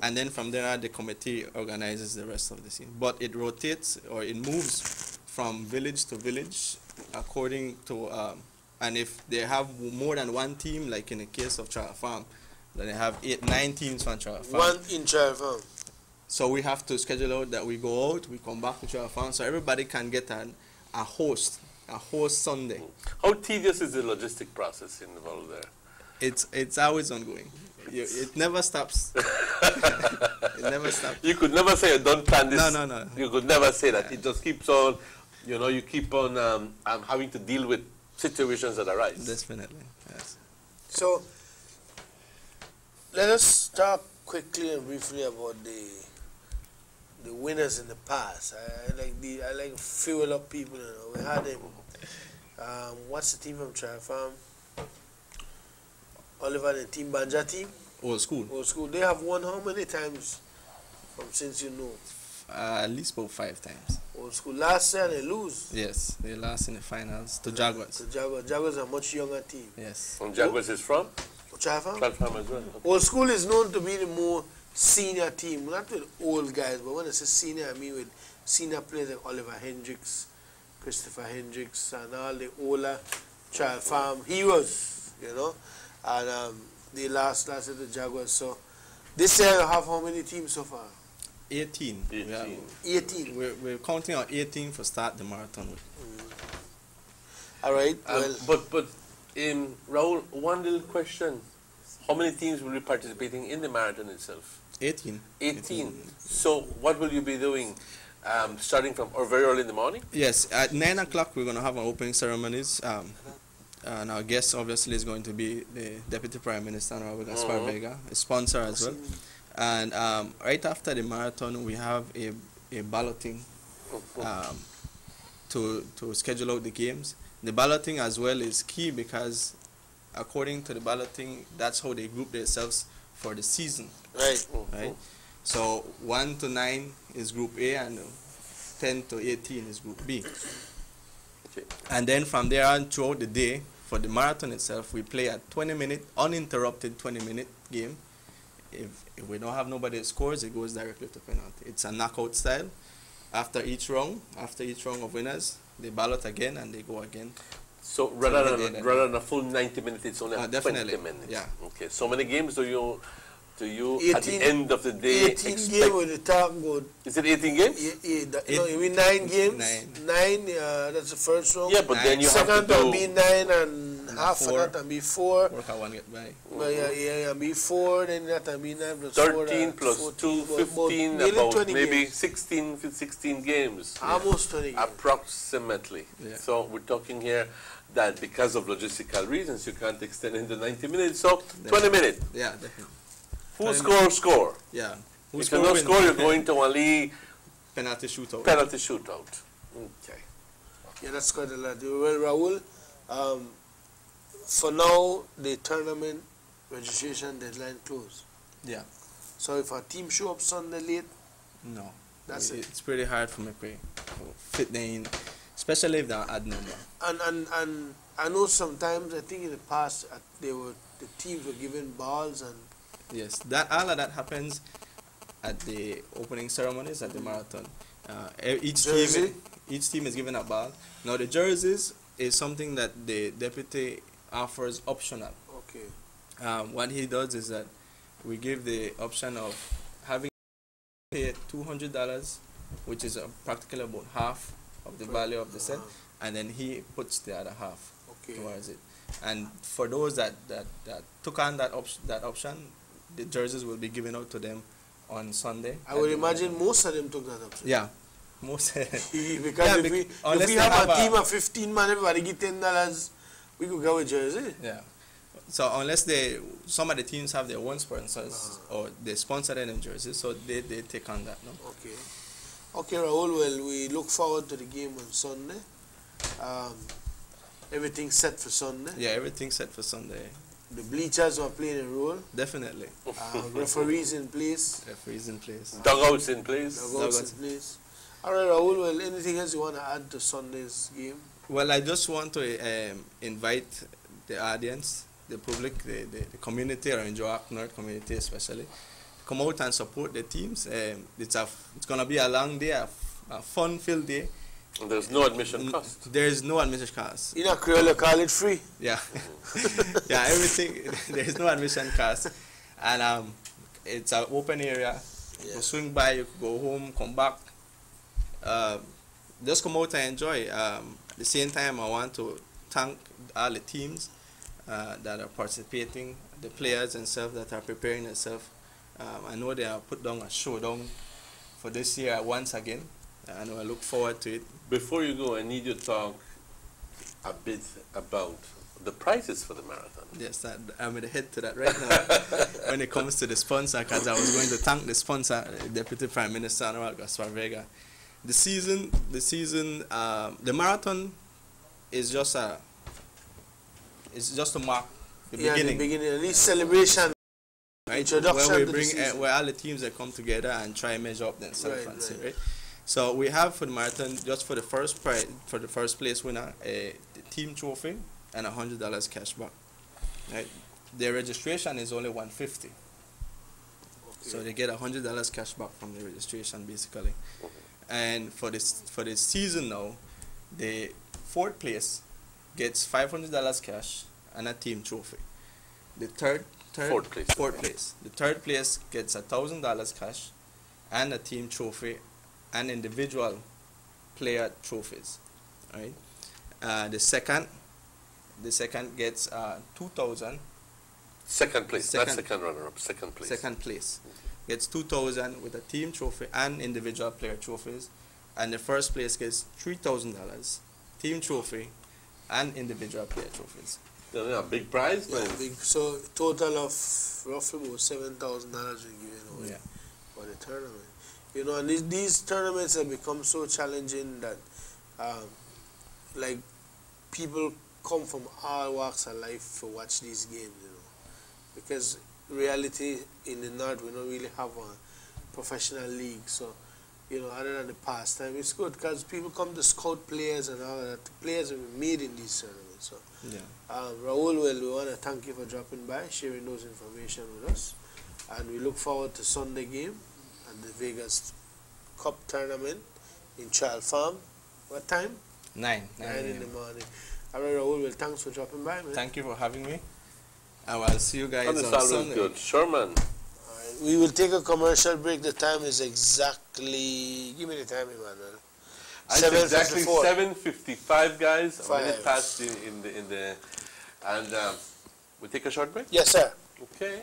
And then from there on, the committee organizes the rest of the season. But it rotates, or it moves from village to village according to, and if they have more than one team, like in the case of Trial Farm, then they have 8-9 teams from Trial Farm. One in Trial Farm. So we have to schedule out that we go out, we come back to Trial Farm, so everybody can get a host Sunday. How tedious is the logistic process involved there? It's always ongoing. It never stops. It never stops. You could never say you don't plan this. No. You could never say that. It just keeps on, you keep on having to deal with situations that arise. Definitely, yes. So, let us talk quickly and briefly about the winners in the past. I like fuel up people. We had him. What's the team from Trial Farm? Oliver and Team Banja team. Old School. Old School. They have won how many times since you know? At least about 5 times. Old School. Last year they lose. Yes, they lost in the finals to Jaguars. To Jaguars. Jaguars are a much younger team. Yes. And Jaguars is from? Trial Farm? Trial Farm as well. Old School is known to be the more senior team. Not with old guys, but when I say senior, I mean with senior players like Oliver Hendricks, Christopher Hendricks, and all the older Trial Farm heroes, And they lost at the Jaguars. So this year you have how many teams so far? 18. 18. We're counting on 18 for start the marathon. All right. Well, but Raul, one little question: how many teams will be participating in the marathon itself? 18. 18. So what will you be doing? Starting from or very early in the morning? Yes, at 9 o'clock we're going to have our opening ceremonies. And our guest obviously is going to be the Deputy Prime Minister, Raul Gaspar Vega, a sponsor as well. And right after the marathon, we have a balloting to schedule out the games. The balloting as well is key because according to the balloting, that's how they group themselves for the season. Right. So 1 to 9 is Group A, and 10 to 18 is Group B. Okay. And then from there on throughout the day, for the marathon itself, we play a 20-minute, uninterrupted 20-minute game. If we don't have nobody that scores, it goes directly to penalty. It's a knockout style. After each round of winners, they ballot again and they go again. So rather than a full 90 minutes, it's only 20 minutes. Yeah. Okay. So many games do you 18, at the end of the day 18 games with the top good. Is it 18 games? No, you mean 9 games? 9, that's the first round. Yeah, but then you second have to do... be 9 and half of that and be 4. Work out one get by. Well, yeah, be 4, then that and be 9 plus 13 4, plus 14, 2, 15, about maybe games. 16 games. Almost 20 games. Approximately. Yeah. So we're talking here that because of logistical reasons, you can't extend into 90 minutes. So 20 minutes. Yeah, definitely. Who score? Yeah. If you don't score, you're going to only penalty shootout. Okay. Yeah, that's quite a lot. Well, Raul, for now, the tournament registration deadline closed. Yeah. So if our team show up Sunday late, no, that's it. It's pretty hard for me to fit them in, especially if they're odd number. And I know sometimes, I think in the past, the teams were given balls and. Yes, all of that happens at the opening ceremonies at the marathon. Each team is given a ball. Now the jerseys is something that the deputy offers optional. Okay. What he does is that we give the option of having pay $200, which is practically about half of the value of the set, and then he puts the other half towards it. And for those that took on that option, the jerseys will be given out to them on Sunday. I would imagine most of them took that option. Yeah, most. Because if we have a team of 15 man, everybody get $10, we could go with jersey. Yeah. So unless some of the teams have their own sponsors or they sponsor them jerseys, so they take on that. No. Okay. Okay, Rahul. Well, we look forward to the game on Sunday. Everything's set for Sunday. Yeah, everything's set for Sunday. The bleachers are playing a role. Definitely. Referees in place. Referees in place. Dugouts in place. Dugouts in place. All right, Rahul. Well, anything else you want to add to Sunday's game? Well, I just want to invite the audience, the public, the community around Joak North community especially, come out and support the teams. It's going to be a long day, a fun-filled day. And there's no admission cost. There is no admission cost. In a Creole, call it free. Yeah. Yeah, everything. There is no admission cost. And it's an open area. You can swing by, you can go home, come back. Just come out and enjoy. At the same time, I want to thank all the teams that are participating, the players and stuff that are preparing themselves. I know they have put down a showdown for this year once again. And I look forward to it. Before you go, I need you to talk a bit about the prices for the marathon. Yes, I'm going to head to that right now. When it comes to the sponsor, because I was going to thank the sponsor, Deputy Prime Minister Anuel Gaspar Vega. The marathon is just to mark the beginning. The beginning, at least celebration. Right? Introduction where we to bring the season. where all the teams that come together and try and measure up themselves. Right. So we have for the marathon, just for the first prize, for the first place winner, the team trophy and $100 cash back. Right? Their registration is only $150. So they get $100 cash back from the registration basically. And for the season now, the fourth place gets $500 cash and a team trophy. The fourth place. The third place gets $1,000 cash and a team trophy and individual player trophies. Right? The second gets $2,000. Second place, not second runner-up. Second place. Second place gets $2,000 with a team trophy and individual player trophies, and the first place gets $3,000 team trophy and individual player trophies. Yeah, big prize, yeah, man. Big. So total of roughly about $7,000 we're giving away for the tournament. You know, and these tournaments have become so challenging that, like, people come from all walks of life to watch these games. You know, because reality in the North, we don't really have a professional league. So, you know, other than the pastime, it's good because people come to scout players and all that. The players have been made in these tournaments. So, Rahul, well, we want to thank you for dropping by, sharing those information with us, and we look forward to Sunday game and the Vegas Cup tournament in Child Farm. What time? 9 in the morning. All right, Rahul, well, thanks for dropping by, man. Thank you for having me. And I'll see you guys on Sunday. Good. Sherman. We will take a commercial break. The time is exactly, give me the time, Emmanuel. It's exactly 7:55, guys. A minute past and we'll take a short break? Yes, sir. Okay.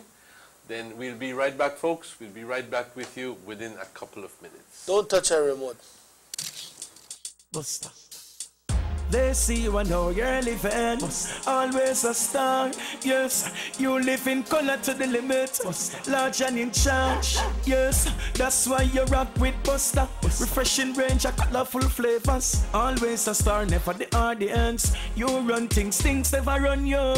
Then we'll be right back, folks. We'll be right back with you within a couple of minutes. Don't touch our remote. Buster. They see you and know you're living. Always a star. Yes, you live in color to the limit. Large and in charge. Yes, that's why you rock with Buster. Refreshing range of colorful flavors. Always a star, never the audience. You run things never run you.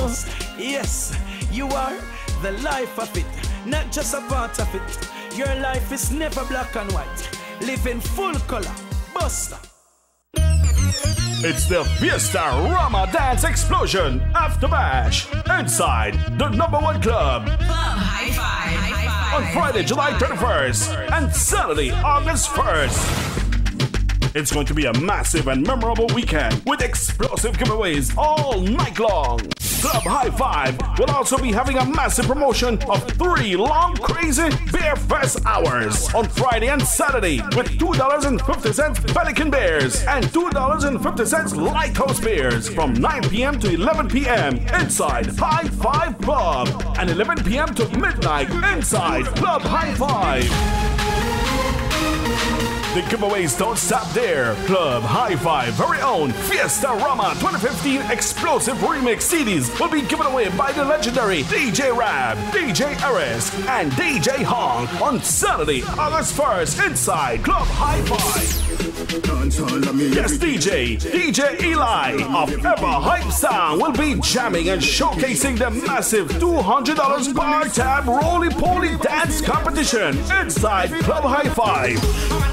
Yes, you are the life of it, not just a part of it. Your life is never black and white. Live in full color. Buster. It's the Fiesta Rama Dance Explosion After Bash inside the #1 club. Club High Five. On Friday, July 31st and Saturday, August 1st. It's going to be a massive and memorable weekend with explosive giveaways all night long. Club High Five will also be having a massive promotion of 3 long crazy Beer Fest hours on Friday and Saturday with $2.50 Pelican beers and $2.50 Lighthouse beers from 9 p.m. to 11 p.m. inside High Five Club and 11 p.m. to midnight inside Club High Five. The giveaways don't stop there. Club High Five very own Fiesta Rama 2015 explosive remix CDs will be given away by the legendary DJ Rab, DJ Eris, and DJ Hong on Saturday, August 1st inside Club High Five. Yes, DJ Eli of Ever Hype Sound will be jamming and showcasing the massive $200 bar tab roly-poly dance competition inside Club High Five.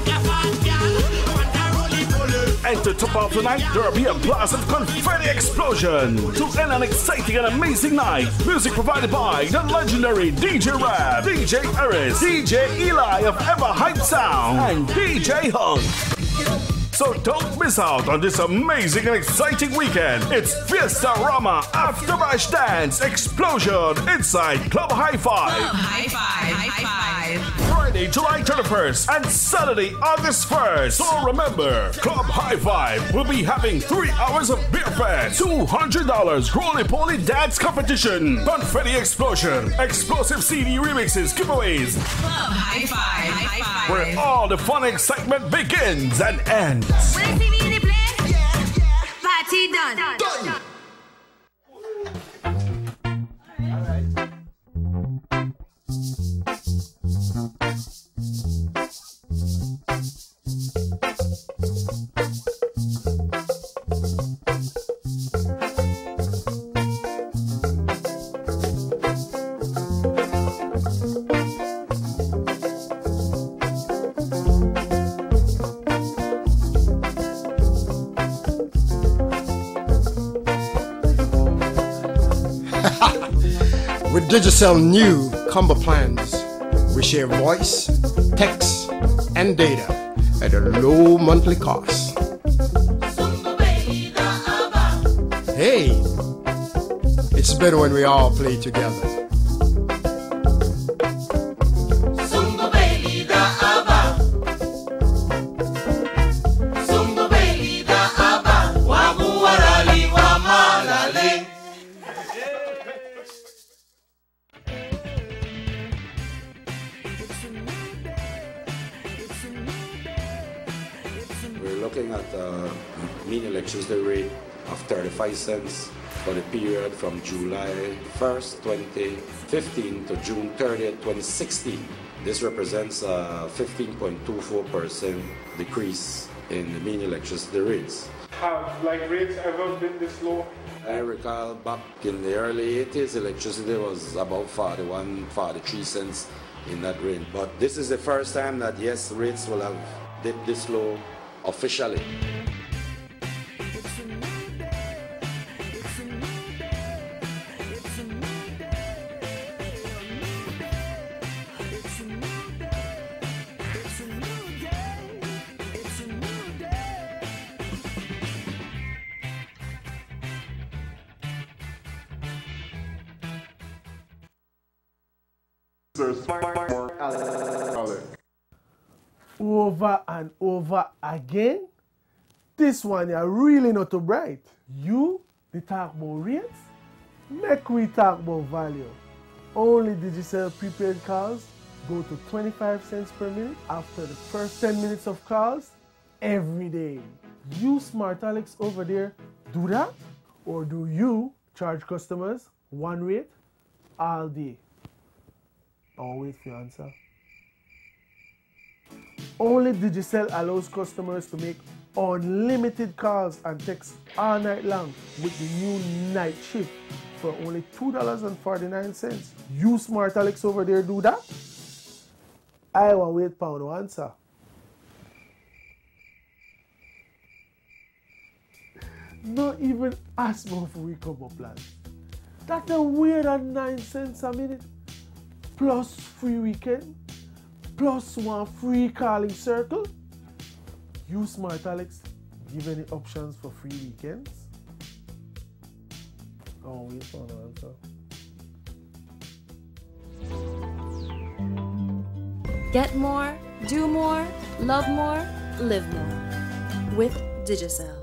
And to top off tonight, there'll be a blast of confetti explosion to end an exciting and amazing night. Music provided by the legendary DJ Rab, DJ Eris, DJ Eli of Ever Hype Sound, and DJ Hung. So don't miss out on this amazing and exciting weekend. It's Fiesta Rama After Bash Dance Explosion inside Club High Five. Club High Five. High Five. Friday, July 31st and Saturday, August 1st. So remember, Club High Five will be having 3 hours of beer fest, $200 roly-poly dance competition, confetti explosion, explosive CD remixes, giveaways. Club High Five. High Five. Where all the fun and excitement begins and ends. When see me in the place, party done. With Digicel new combo plans, we share voice, text, and data at a low monthly cost. Hey, it's better when we all play together. Looking at mini electricity rate of 35 cents for the period from July 1st, 2015 to June 30th, 2016. This represents a 15.24% decrease in the mini electricity rates. Have rates ever been this low? I recall back in the early 80s, electricity was about 41, 43 cents in that range. But this is the first time that, yes, rates will have dipped this low officially. Over and over again? This one you're really not too bright. You, they talk about rates? Make we talk about value. Only Digicel prepaid calls go to 25 cents per minute after the first 10 minutes of calls every day. You smart Alex over there do that? Or do you charge customers one rate all day? I'll wait for your answer. Only Digicel allows customers to make unlimited calls and texts all night long with the new night shift for only $2.49. You smart Alex over there do that? I will wait for no answer. Not even ask me for we come up plan. That's a weird at 9 cents a minute. Plus free weekend. Plus one free calling circle. you Smart Alex give any options for free weekends? Oh, we found an answer. Get more, do more, love more, live more with Digicel.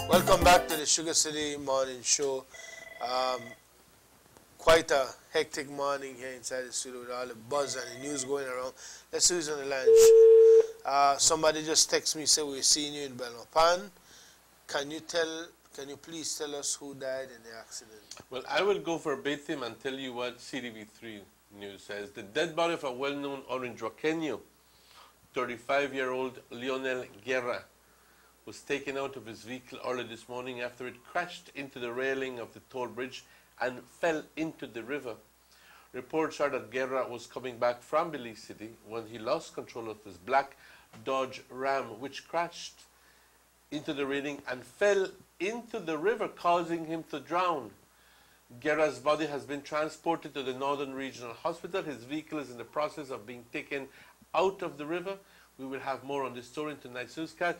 Welcome back to the Sugar City Morning Show. Quite a hectic morning here inside the studio with all the buzz and the news going around. Let's see who's on the line. Somebody just texted me, said we're seeing you in Belmopan. Can you please tell us who died in the accident? Well, I will go verbatim and tell you what CTV3 News says. The dead body of a well-known Orangeroqueño, 35-year-old Lionel Guerra, was taken out of his vehicle early this morning after it crashed into the railing of the toll bridge and fell into the river. Reports are that Guerra was coming back from Belize City when he lost control of his black Dodge Ram, which crashed into the railing and fell into the river, causing him to drown. Guerra's body has been transported to the Northern Regional Hospital. His vehicle is in the process of being taken out of the river. We will have more on this story in tonight's newscast.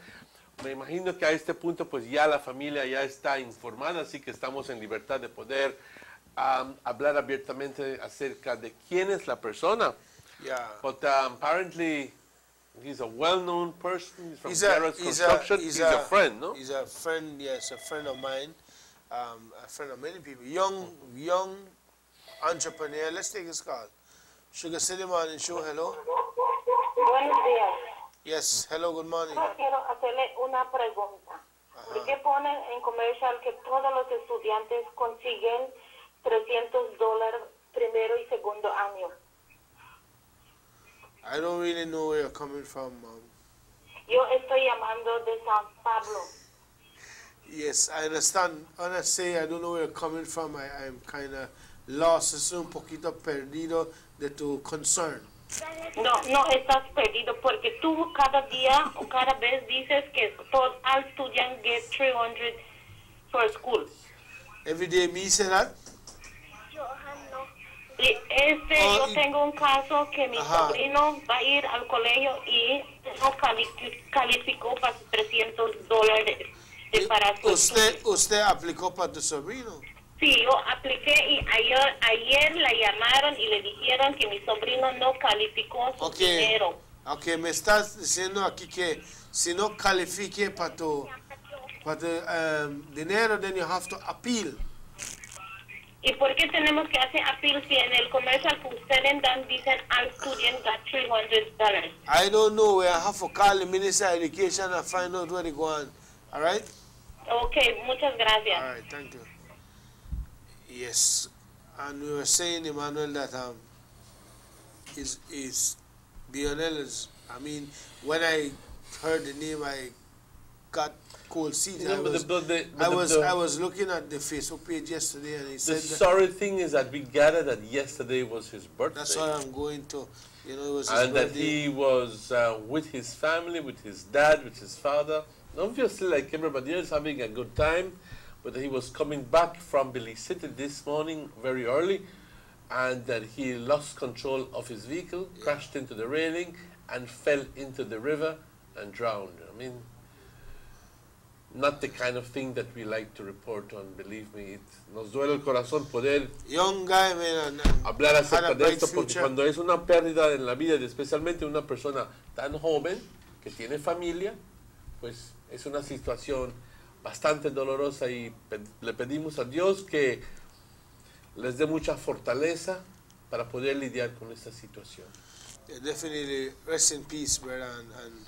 Me imagino que a este punto pues ya la familia ya está informada, así que estamos en libertad de poder hablar abiertamente acerca de quién es la persona. Yeah. But apparently he's a well-known person. He's from Guerra's Construction. He's a friend, no? He's a friend, yes, a friend of mine, a friend of many people. Young entrepreneur. Let's take his call. Sugar City Morning Show, hello. Buenos días. Yes, hello, good morning. Quiero hacerle una pregunta. ¿Por qué ponen en comercial que todos los estudiantes consiguen $300 primero y segundo año? I don't really know where you're coming from, Mom. Yo estoy llamando de San Pablo. Yes, I understand. When I say I don't know where you're coming from, I'm kind of lost. Estoy un poquito perdido de tu concern. No estás perdido porque tú cada día o cada vez dices que todo all students get 300 for school. Every day me say that? Y yo tengo un caso que mi sobrino va a ir al colegio y no calificó para $300 para su ¿Usted aplicó para tu sobrino? Sí, yo apliqué y ayer la llamaron y le dijeron que mi sobrino no calificó su dinero. Ok, me estás diciendo aquí que si no califique para tu dinero, then you have to appeal. ¿Y por qué tenemos que hacer appeal si en el comercial que ustedes dan dicen all students got $300? I don't know. I have to call the Minister of Education and find out where they go on. All right? Okay, muchas gracias. All right, thank you. Yes, and we were saying, Emmanuel, that Bionel is, I mean, when I heard the name, I got cold feet. Yeah, I was looking at the Facebook page yesterday, and he said the sorry thing is that we gathered that yesterday was his birthday. That's why I'm going to, it was his and birthday. that he was with his family, with his dad, with his father, obviously like everybody else, having a good time. But he was coming back from Belize City this morning very early, and that he lost control of his vehicle, crashed into the railing, and fell into the river and drowned. I mean, not the kind of thing that we like to report on, believe me. Nos duele el corazón poder hablar acerca de esto, porque cuando es una pérdida en la vida, especialmente una persona tan joven, que tiene familia, pues es una situación bastante dolorosa y le pedimos a Dios que les dé mucha fortaleza para poder lidiar con esta situación. Yeah, definitely, rest in peace, brother, and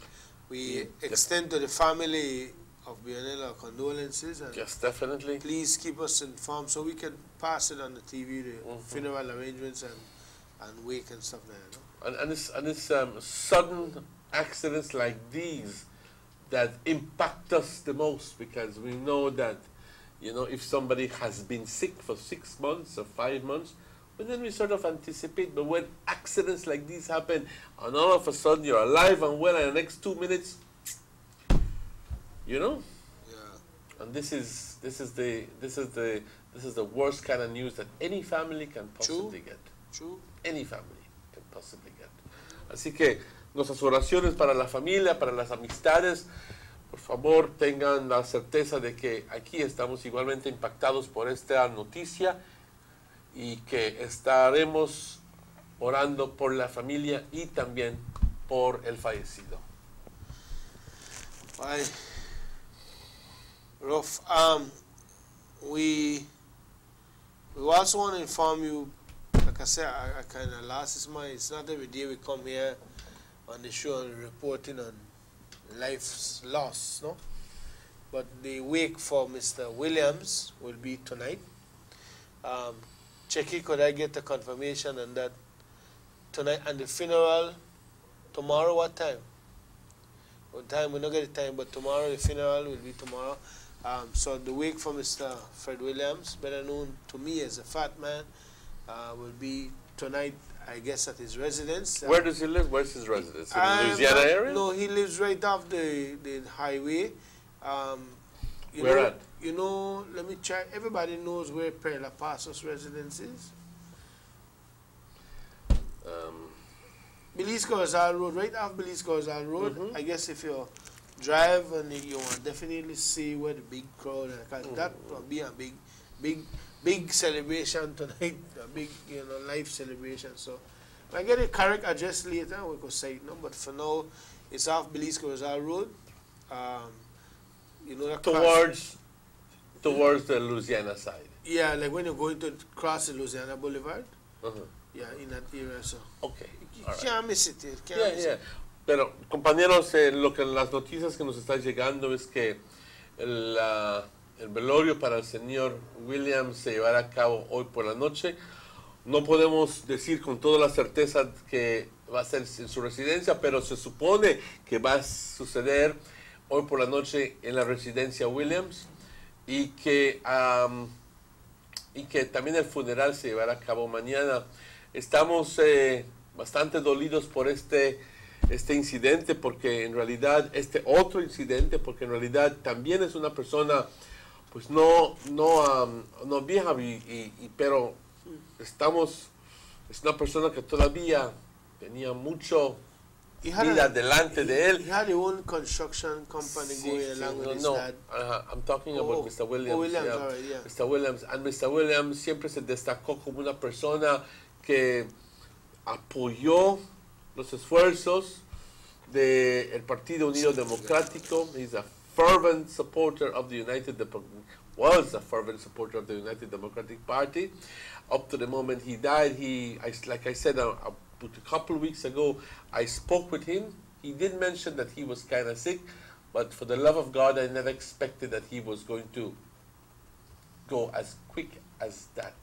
we extend to the family of Bionel our condolences. And yes, definitely. Please keep us informed so we can pass it on the TV, the funeral arrangements and wake and stuff like that. And it's sudden accidents like these that impact us the most, because we know that, you know, if somebody has been sick for 6 months or 5 months, but then we sort of anticipate. But when accidents like these happen, and all of a sudden you're alive and well, and the next 2 minutes, you know. Yeah. And this is the worst kind of news that any family can possibly get. True. Any family can possibly get. Así que nuestras oraciones para la familia, para las amistades. Por favor, tengan la certeza de que aquí estamos igualmente impactados por esta noticia y que estaremos orando por la familia y también por el fallecido. Bye. Rough. We also want to inform you, like I said, I kind of lost this mind. It's not every day we come here on the show and reporting on life's loss, no? But the wake for Mr. Williams will be tonight. Checky, could I get a confirmation on that tonight? And the funeral tomorrow, what time? What time? We don't get the time, but tomorrow, the funeral will be tomorrow. So the wake for Mr. Fred Williams, better known to me as a fat man, will be tonight, I guess, at his residence. Where does he live? Where's his residence? In the Louisiana area? No, he lives right off the highway. Where at? You know, let me check. Everybody knows where Perla Pasos' residence is. Belize Corozal Road, right off Belize Corozal Road. I guess if you drive and you will definitely see where the big crowd is. That will be a big celebration tonight, a big, life celebration. So if I get a correct address later, we could say it, no? But for now, it's off Belize Corozal Road. Towards the Louisiana side. Yeah, like when you're going to cross the Louisiana Boulevard. Yeah, in that area. So okay, you can't miss it. Pero compañeros, las noticias que nos están llegando es que el velorio para el señor Williams se llevará a cabo hoy por la noche. No podemos decir con toda la certeza que va a ser en su residencia, pero se supone que va a suceder hoy por la noche en la residencia Williams y que también el funeral se llevará a cabo mañana. Estamos bastante dolidos por este incidente, porque en realidad otro incidente, porque en realidad también es una persona pues no vieja, pero es una persona que todavía tenía mucho vida delante de él. He had his own construction company going along with his dad. I'm talking about Mr. Williams. Mr. Williams. And Mr. Williams siempre se destacó como una persona que apoyó los esfuerzos del Partido Unido Democrático. He's a fervent supporter of the United Democratic Party up to the moment he died. Like I said, a couple of weeks ago, I spoke with him. He did mention that he was kind of sick, but for the love of God, I never expected that he was going to go as quick as that.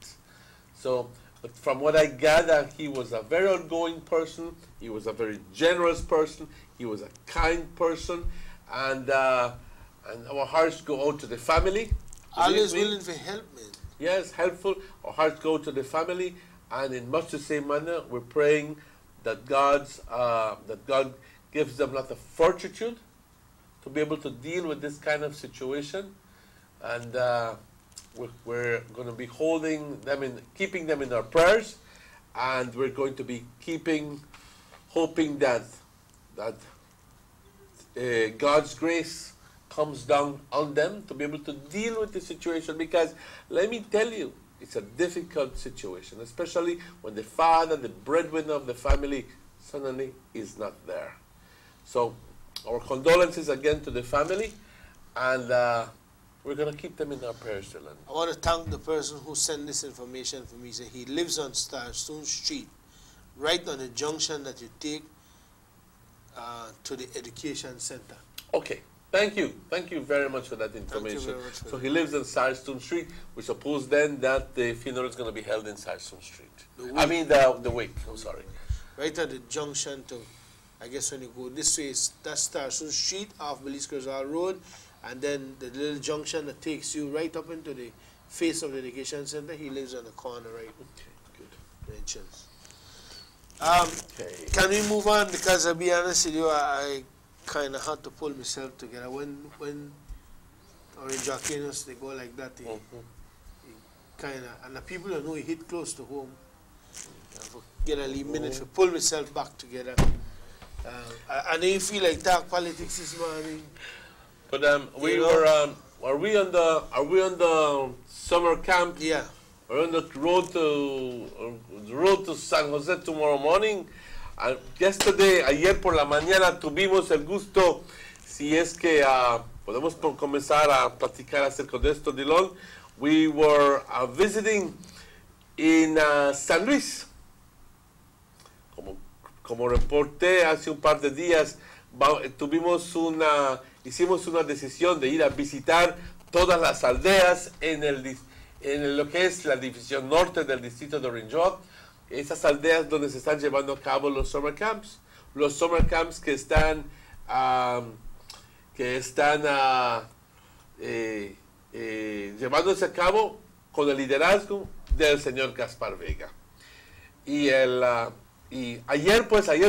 So, but from what I gather, he was a very outgoing person. He was a very generous person. He was a kind person, and our hearts go out to the family. Always willing to help me. Yes, helpful. Our hearts go to the family, and in much the same manner, we're praying that God gives them a lot of fortitude to be able to deal with this kind of situation, and we're going to be holding them keeping them in our prayers, and we're going to be hoping that God's grace comes down on them to be able to deal with the situation, because let me tell you, it's a difficult situation, especially when the father, the breadwinner of the family, suddenly is not there. So our condolences again to the family, and we're going to keep them in our prayers, Dylan. I want to thank the person who sent this information for me. He lives on Starstone Street, right on the junction that you take to the education center. Okay. Thank you very much for that information. So he lives on Starstone Street. We suppose then that the funeral is going to be held in Starstone Street. The wake. I'm sorry. Right at the junction to, I guess when you go this way, that's Starstone Street off Belize Corozal Road, and then the little junction that takes you right up into the face of the education center. He lives on the corner, right? Okay, good. mentions. Can we move on? Because I'll be honest with you, I kind of had to pull myself together. When Orange Volcanoes, they go like that, he kind of, and the people don't know he hit close to home. For get a little minute to pull myself back together. I didn't feel like talk politics this morning. But are we on the summer camp? Yeah. We're on the road to San Jose tomorrow morning. Ayer por la mañana tuvimos el gusto, si es que podemos comenzar a platicar acerca de esto, Dylan. We were visiting in San Luis. Como reporté hace un par de días, hicimos una decisión de ir a visitar todas las aldeas en lo que es la división norte del distrito de Orange Walk, esas aldeas donde se están llevando a cabo los summer camps que están llevándose a cabo con el liderazgo del señor Gaspar Vega. Y ayer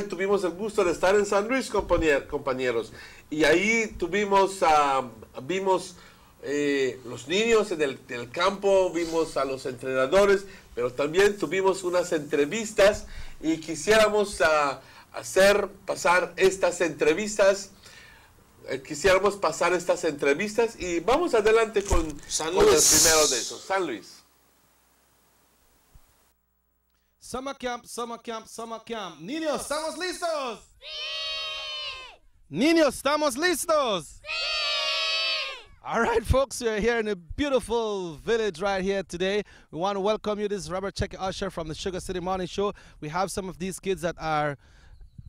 tuvimos el gusto de estar en San Luis, compañeros, y ahí vimos los niños en el campo, vimos a los entrenadores, pero también tuvimos unas entrevistas y quisiéramos pasar estas entrevistas y vamos adelante con el primero de esos, San Luis. Summer camp, summer camp, summer camp. Niños, ¿estamos listos? Sí. Niños, ¿estamos listos? Sí. All right, folks, we're here in a beautiful village right here today. We want to welcome you. This is Robert Checky Usher from the Sugar City Morning Show. We have some of these kids that are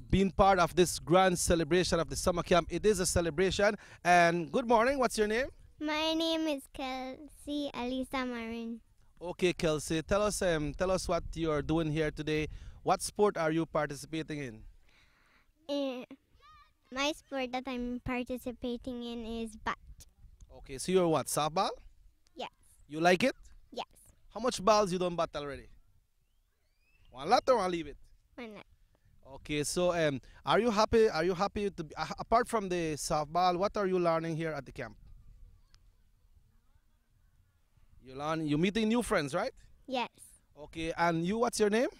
being part of this grand celebration of the summer camp. It is a celebration. And good morning. What's your name? My name is Kelsey Alisa Marin. Okay, Kelsey, tell us what you're doing here today. What sport are you participating in? My sport that I'm participating in is bat. Okay, so you're what, softball? Yes. You like it? Yes. How much balls you done bat already? One lot or one leave it? One lot. Okay, so are you happy? Are you happy to apart from the softball? What are you learning here at the camp? You're meeting new friends, right? Yes. Okay, and you, what's your name?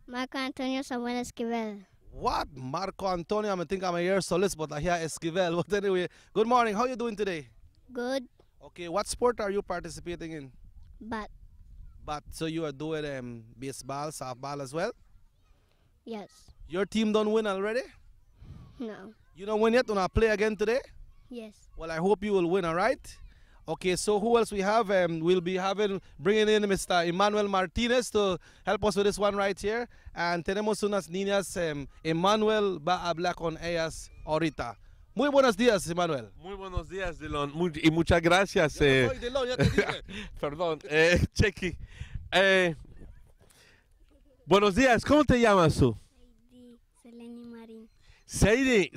Marco Antonio Samuel Esquivel. What? Marco Antonio, I think I'm a year solist, but I hear Esquivel. But anyway, good morning. How are you doing today? Good. Okay, what sport are you participating in? Bat. Bat. So you are doing baseball, softball as well? Yes. Your team don't win already? No. You don't win yet? Wanna play again today? Yes. Well, I hope you will win, all right? Okay, so who else we have? We'll be bringing in Mr. Emmanuel Martinez to help us with this one right here. And tenemos unas niñas. Emmanuel va a hablar con ellas ahorita. Muy buenos días, Emmanuel. Muy buenos días, Dylan. Y muchas gracias. Yo no soy Dylan, ya te dije. Perdón, Checky. Buenos días, ¿cómo te llamas tú? Seleni Marín. Seidi,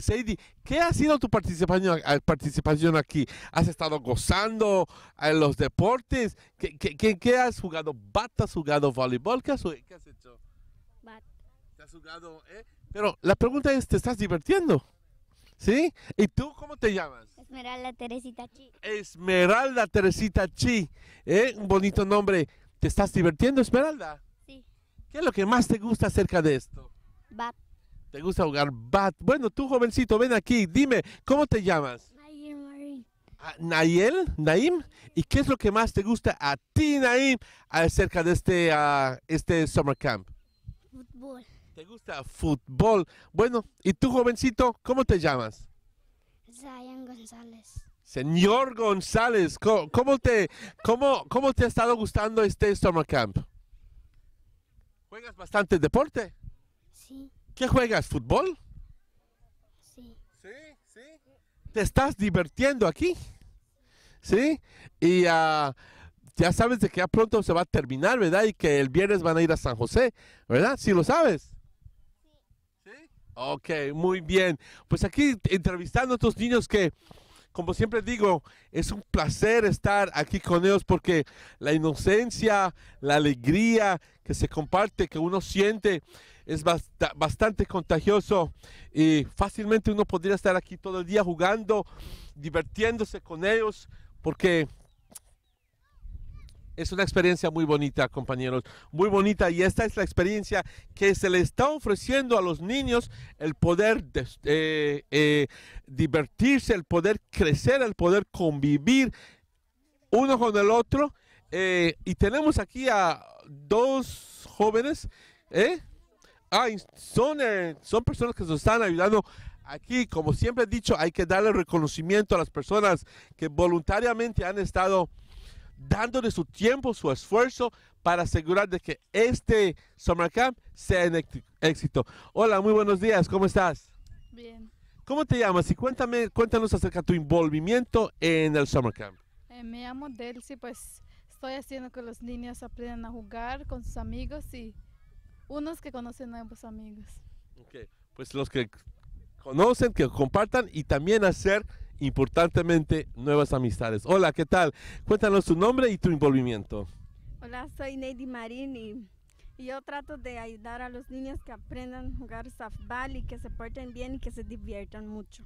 ¿qué ha sido tu participación aquí? ¿Has estado gozando en los deportes? ¿Qué has jugado? ¿Bat? ¿Has jugado voleibol? ¿Qué has hecho? Bat. ¿Te has jugado? Pero la pregunta es, ¿te estás divirtiendo? ¿Sí? ¿Y tú cómo te llamas? Esmeralda Teresita Chi. Esmeralda Teresita Chi. Un bonito nombre. ¿Te estás divirtiendo, Esmeralda? Sí. ¿Qué es lo que más te gusta acerca de esto? Bat. ¿Te gusta jugar bat? Bueno, tú, jovencito, ven aquí. Dime, ¿cómo te llamas? Naim Marín. Naim. ¿Y qué es lo que más te gusta a ti, Naim, acerca de este summer camp? Fútbol. ¿Te gusta fútbol? Bueno, ¿y tú, jovencito, cómo te llamas? Zion González. Señor González, ¿cómo te ha estado gustando este summer camp? ¿Juegas bastante deporte? Sí. ¿Qué juegas? ¿Fútbol? Sí. ¿Sí? ¿Te estás divirtiendo aquí? ¿Sí? Y ya sabes de que ya pronto se va a terminar, ¿verdad? Y que el viernes van a ir a San José, ¿verdad? ¿Sí lo sabes? Sí. Ok, muy bien. Pues aquí entrevistando a estos niños que como siempre digo, es un placer estar aquí con ellos porque la inocencia, la alegría que se comparte, que uno siente, es bastante contagioso y fácilmente uno podría estar aquí todo el día jugando, divirtiéndose con ellos, porque es una experiencia muy bonita, compañeros, muy bonita, y esta es la experiencia que se le está ofreciendo a los niños, el poder divertirse, el poder crecer, el poder convivir uno con el otro. Y tenemos aquí a dos jóvenes, son personas que nos están ayudando. Aquí, como siempre he dicho, hay que darle reconocimiento a las personas que voluntariamente han estado dándole su tiempo, su esfuerzo para asegurar de que este Summer Camp sea un éxito. Hola, muy buenos días, ¿cómo estás? Bien. ¿Cómo te llamas? Y cuéntanos acerca de tu envolvimiento en el Summer Camp. Me llamo Delcy, pues estoy haciendo que los niños aprendan a jugar con sus amigos y unos que conocen nuevos amigos. Okay. Pues los que conocen, que compartan y también hacer importantemente nuevas amistades. Hola, ¿qué tal? Cuéntanos tu nombre y tu envolvimiento. Hola, soy Neidy Marín y yo trato de ayudar a los niños que aprendan a jugar softball y que se porten bien y que se diviertan mucho.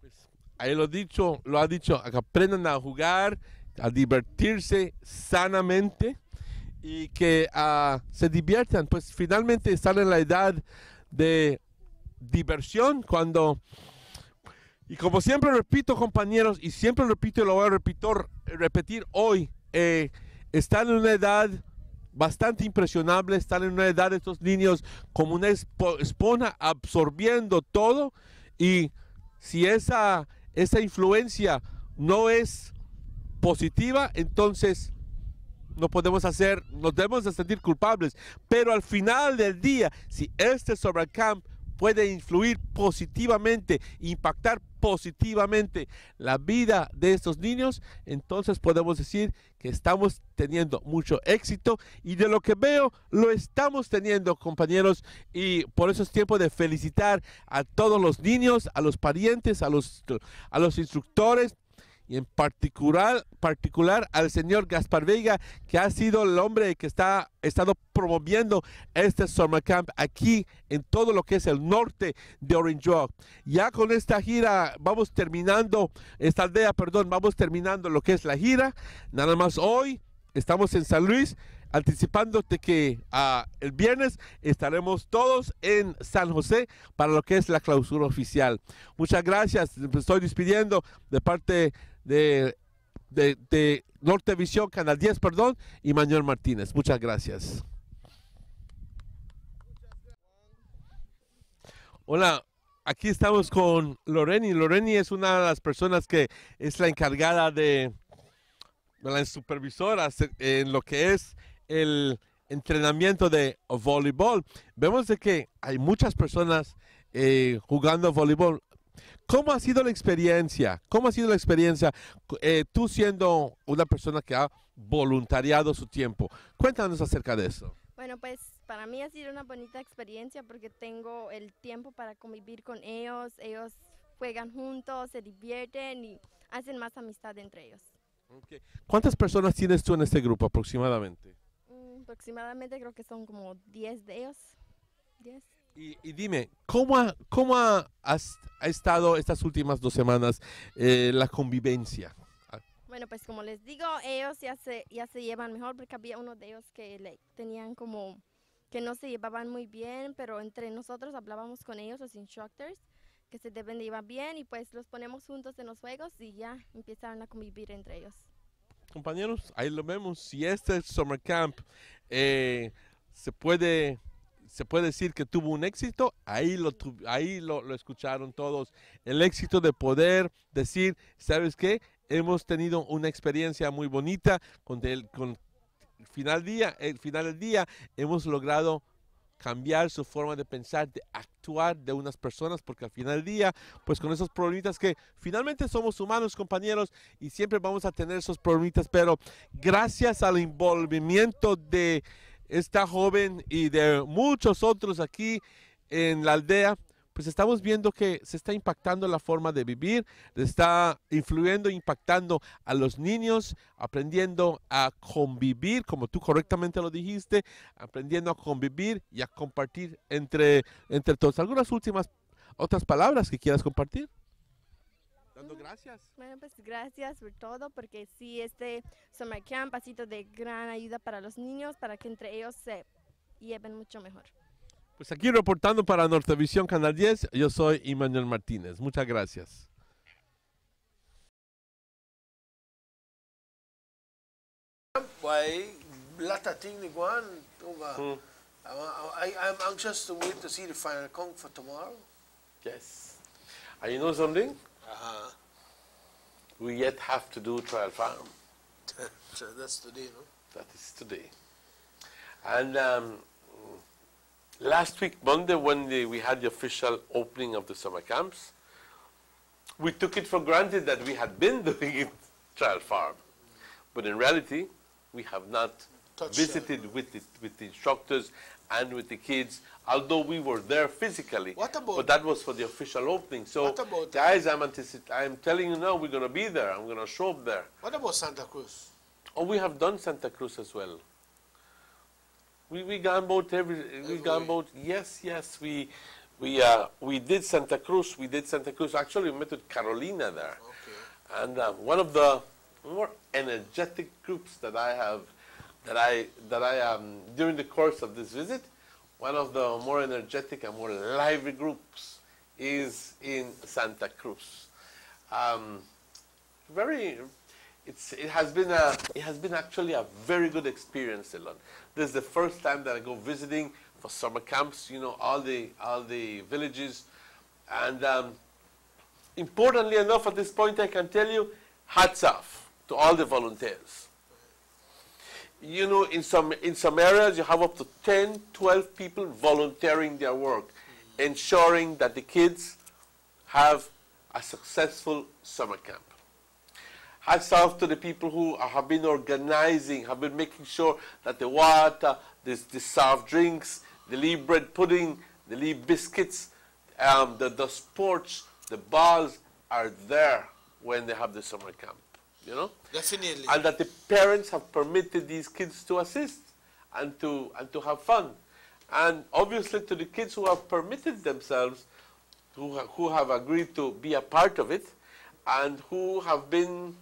Pues, ahí lo ha dicho, que aprendan a jugar, a divertirse sanamente y que se diviertan. Pues finalmente están en la edad de diversión cuando... Y como siempre repito, compañeros, y siempre repito y lo voy a repetir hoy, están en una edad bastante impresionable, están en una edad de estos niños como una esponja absorbiendo todo, y si esa influencia no es positiva, entonces nos debemos de sentir culpables. Pero al final del día, si este Summer Camp puede influir positivamente, impactar positivamente la vida de estos niños, entonces podemos decir que estamos teniendo mucho éxito, y de lo que veo lo estamos teniendo, compañeros, y por eso es tiempo de felicitar a todos los niños, a los parientes, a los instructores, y en particular al señor Gaspar Vega, que ha sido el hombre que ha estado promoviendo este Summer Camp aquí en todo lo que es el norte de Orange Walk. Ya con esta gira vamos terminando lo que es la gira. Nada más hoy estamos en San Luis, anticipándote que el viernes estaremos todos en San José para lo que es la clausura oficial. Muchas gracias, me estoy despidiendo de parte de Nortevisión, Canal 10, y Manuel Martínez. Muchas gracias. Hola, aquí estamos con Loreni. Loreni es una de las personas que es la encargada de la supervisora en lo que es el entrenamiento de voleibol. Vemos de que hay muchas personas jugando voleibol. ¿Cómo ha sido la experiencia? Tú siendo una persona que ha voluntariado su tiempo. Cuéntanos acerca de eso. Bueno, pues para mí ha sido una bonita experiencia porque tengo el tiempo para convivir con ellos. Ellos juegan juntos, se divierten y hacen más amistad entre ellos. Okay. ¿Cuántas personas tienes tú en este grupo aproximadamente? Aproximadamente creo que son como 10 de ellos. 10. Y dime, ¿cómo ha estado estas últimas 2 semanas la convivencia? Bueno, pues como les digo, ellos ya se llevan mejor porque había uno de ellos que tenían como que no se llevaban muy bien, pero entre nosotros hablábamos con ellos, los instructors, que se deben de llevar bien, y pues los ponemos juntos en los juegos y ya empiezan a convivir entre ellos. Compañeros, ahí lo vemos. Si este Summer Camp se puede decir que tuvo un éxito, ahí lo escucharon todos. El éxito de poder decir, ¿sabes qué? Hemos tenido una experiencia muy bonita con el final del día hemos logrado cambiar su forma de pensar, de actuar de unas personas, porque al final del día, pues con esos problemitas que finalmente somos humanos, compañeros, y siempre vamos a tener esos problemitas, pero gracias al envolvimiento de esta joven y de muchos otros aquí en la aldea, pues estamos viendo que se está impactando la forma de vivir, está influyendo, impactando a los niños, aprendiendo a convivir, como tú correctamente lo dijiste, aprendiendo a convivir y a compartir entre todos. ¿Algunas últimas otras palabras que quieras compartir? Dando gracias. Bueno, pues gracias por todo, porque sí, este Summer Camp ha sido de gran ayuda para los niños, para que entre ellos se lleven mucho mejor. Pues aquí reportando para Nortevisión Canal 10, yo soy Emmanuel Martínez. Muchas gracias. Why, lot of things they go on over. I'm anxious to wait to see the final count for tomorrow. Yes. And you know something? We yet have to do Trial Farm. So that's today, no? That is today. And last week, Monday, when we had the official opening of the summer camps, we took it for granted that we had been doing it Trial Farm. But in reality, we have not visited with the instructors and with the kids, although we were there physically. What about? But that was for the official opening. So, What about- guys, I'm telling you now, we're going to be there. I'm going to show up there. What about Santa Cruz? Oh, we have done Santa Cruz as well. We gone both we gone both. Yes, we did Santa Cruz. We did Santa Cruz. Actually, we met with Carolina there. Okay. And one of the more energetic groups that I have, during the course of this visit, one of the more energetic and more lively groups is in Santa Cruz. It has been actually a very good experience, Elon. This is the first time that I go visiting for summer camps. You know, all the villages, and importantly enough, at this point, I can tell you, hats off to all the volunteers. You know, in some areas, you have up to 10, 12 people volunteering their work, ensuring that the kids have a successful summer camp. Hats off to the people who have been organizing, have been making sure that the water, the soft drinks, the leaf bread pudding, the leaf biscuits, the sports, the balls are there when they have the summer camp, you know? Definitely. And that the parents have permitted these kids to assist and to have fun. And obviously to the kids who have permitted themselves, who have agreed to be a part of it, and who have been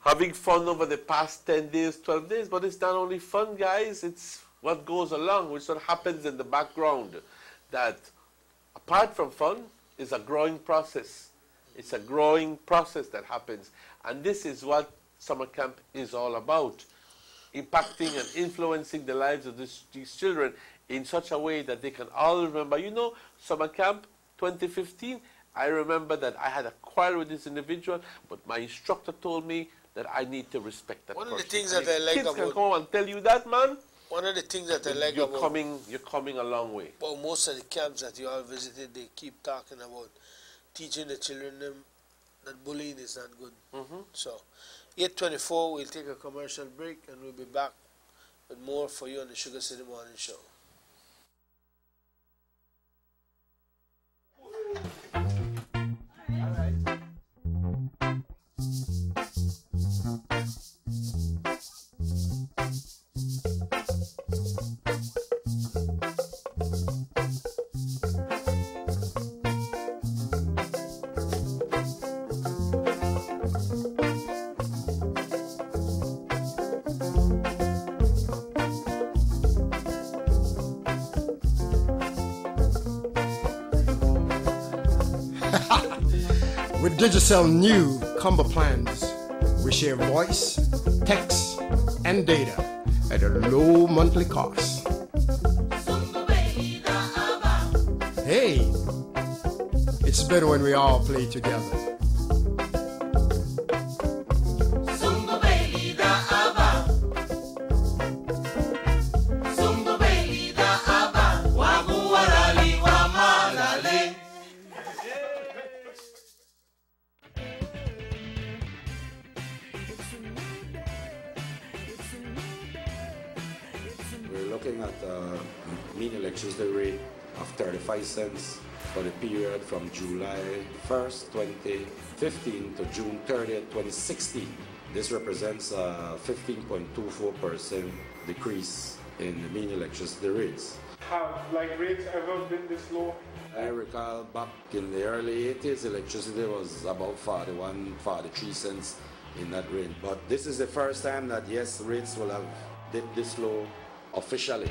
having fun over the past 10 days, 12 days. But it's not only fun, guys, it's what goes along, which what happens in the background. That apart from fun is a growing process. It's a growing process that happens. And this is what summer camp is all about. Impacting and influencing the lives of these children in such a way that they can all remember. You know, summer camp 2015, I remember that I had a quarrel with this individual, but my instructor told me that I need to respect that person. One of the things that I like kids about... can come and tell you that, man. One of the things that I like you're about... You're coming a long way. Well, most of the camps that you all visited, they keep talking about teaching the children them that bullying is not good. So, 8:24, we'll take a commercial break and we'll be back with more for you on the Sugar City Morning Show. With Digicel new combo plans, we share voice, text, and data at a low monthly cost. Hey, it's better when we all play together. We're looking at mean electricity rate of 35 cents for the period from July 1st, 2015 to June 30th, 2016. This represents a 15.24% decrease in the mini electricity rates. Have rates ever been this low? I recall back in the early 80s, electricity was about 41, 43 cents in that range. But this is the first time that, yes, rates will have dipped this low officially.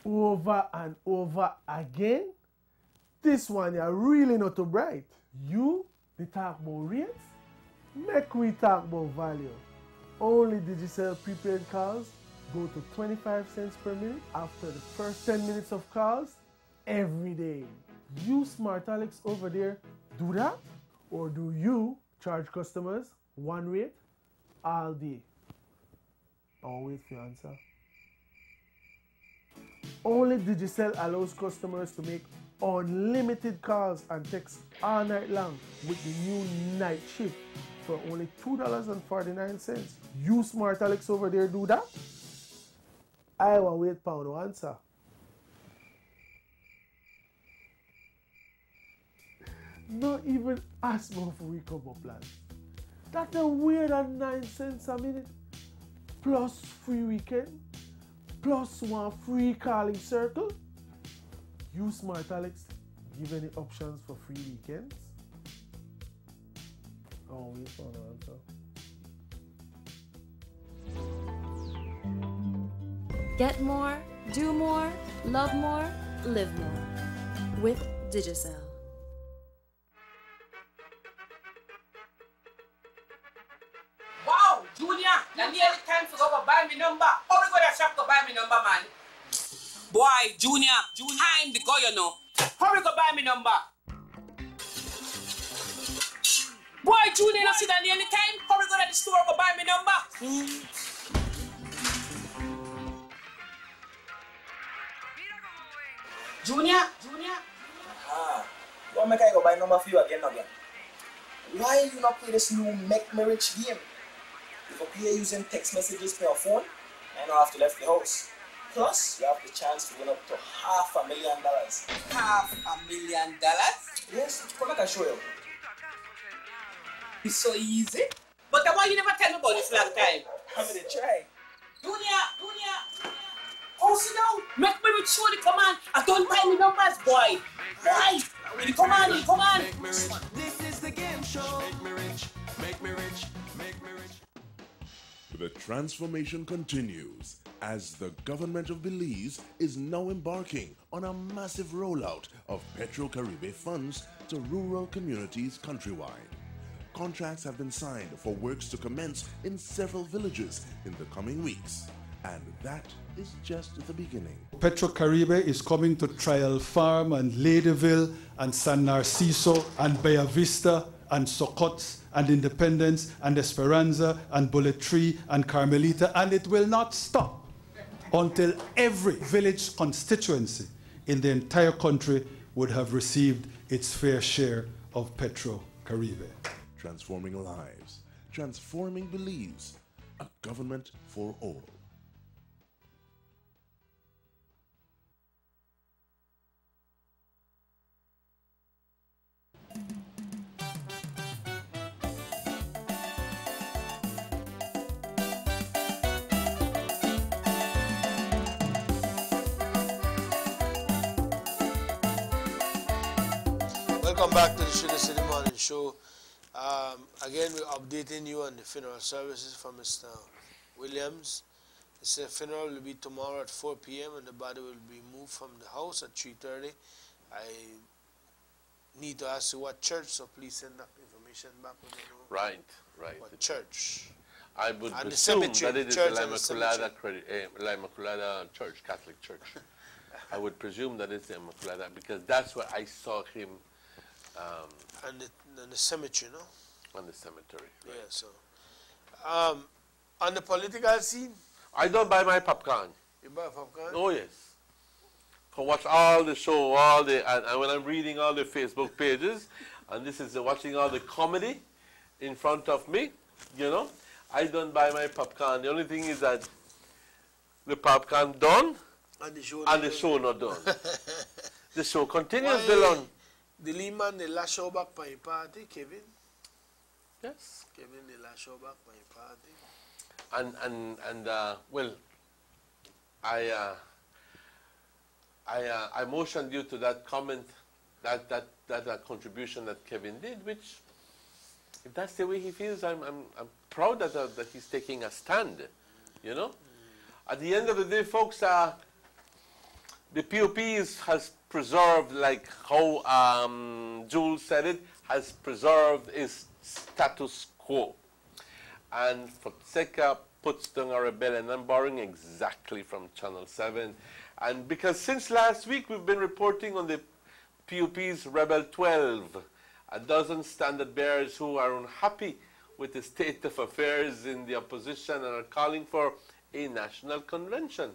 Over and over again. This one you're really not too bright. You, they talk about rates? Make we talk about value. Only Digicel prepaid calls go to 25 cents per minute after the first 10 minutes of calls every day. You Smart Alex over there do that? Or do you charge customers one rate all day? I'll wait for your answer. Only Digicel allows customers to make unlimited calls and texts all night long with the new night shift for only $2.49. You Smart Alex over there do that? I will wait for no answer. Not even ask me for we combo plan. That's a weird at 9 cents a minute. Plus free weekend. Plus one free calling circle. You Smart Alex give any options for free weekends? Oh, wait for an answer. Get more, do more, love more, live more. With Digicel. Wow, Junior, now nearly time to go buy me number. How we go to shop to buy me number, man? Boy, Junior, time to go, you know. How we go buy me number? Boy, Junior, not see that nearly time. How we go to the store go buy me number? Junior. Ah, you want me to go buy number for you again? Why you not play this new Make Me Rich game? If you play using text messages for your phone, I don't have to leave the house. Plus, you have the chance to win up to $500,000. $500,000? Yes, come back and show you. It's so easy. But why you never tell me about this long time? I'm gonna try. Junior. Oh, sit down. Make Me Rich show the command. I don't buy me numbers, boy. Boy, the command. This is the game show. Make me rich, make me rich, make me rich. The transformation continues as the government of Belize is now embarking on a massive rollout of PetroCaribe funds to rural communities countrywide. Contracts have been signed for works to commence in several villages in the coming weeks, and that is just the beginning. PetroCaribe is coming to Trial Farm and Ladyville and San Narciso and Bella Vista and Socots and Independence and Esperanza and Bullet Tree and Carmelita, and it will not stop until every village constituency in the entire country would have received its fair share of PetroCaribe. Transforming lives, transforming beliefs, a government for all. Welcome back to the Sugar City Morning Show. Again, we're updating you on the funeral services for Mr. Williams. The funeral will be tomorrow at 4 p.m. and the body will be moved from the house at 3:30. I need to ask you what church, so please send that information back when you know. Right. What church? I would And the assume cemetery, that it is church the and La the La Immaculada Church, Catholic Church. I would presume that it's the Immaculada because that's where I saw him. And the cemetery, no? On the cemetery. Yeah, so. On the political scene? I don't buy my popcorn. You buy popcorn? Oh, yes. For watch all the show, and when I'm reading all the Facebook pages, and this is watching all the comedy in front of me, you know, I don't buy my popcorn. The only thing is that the popcorn done, and the show not done. The show continues, Dylan. The Lehman, the last show back by party, Kevin? Yes. Kevin, the last show back by party. Well, I motioned you to that comment, that contribution that Kevin did, which, if that's the way he feels, I'm proud that he's taking a stand, you know. At the end of the day, folks, the POP has preserved, like how Jules said it, has preserved its status quo. And Fonseca puts down a rebellion. I'm borrowing exactly from Channel 7. And because since last week we've been reporting on the PUP's Rebel 12, a dozen standard bearers who are unhappy with the state of affairs in the opposition and are calling for a national convention.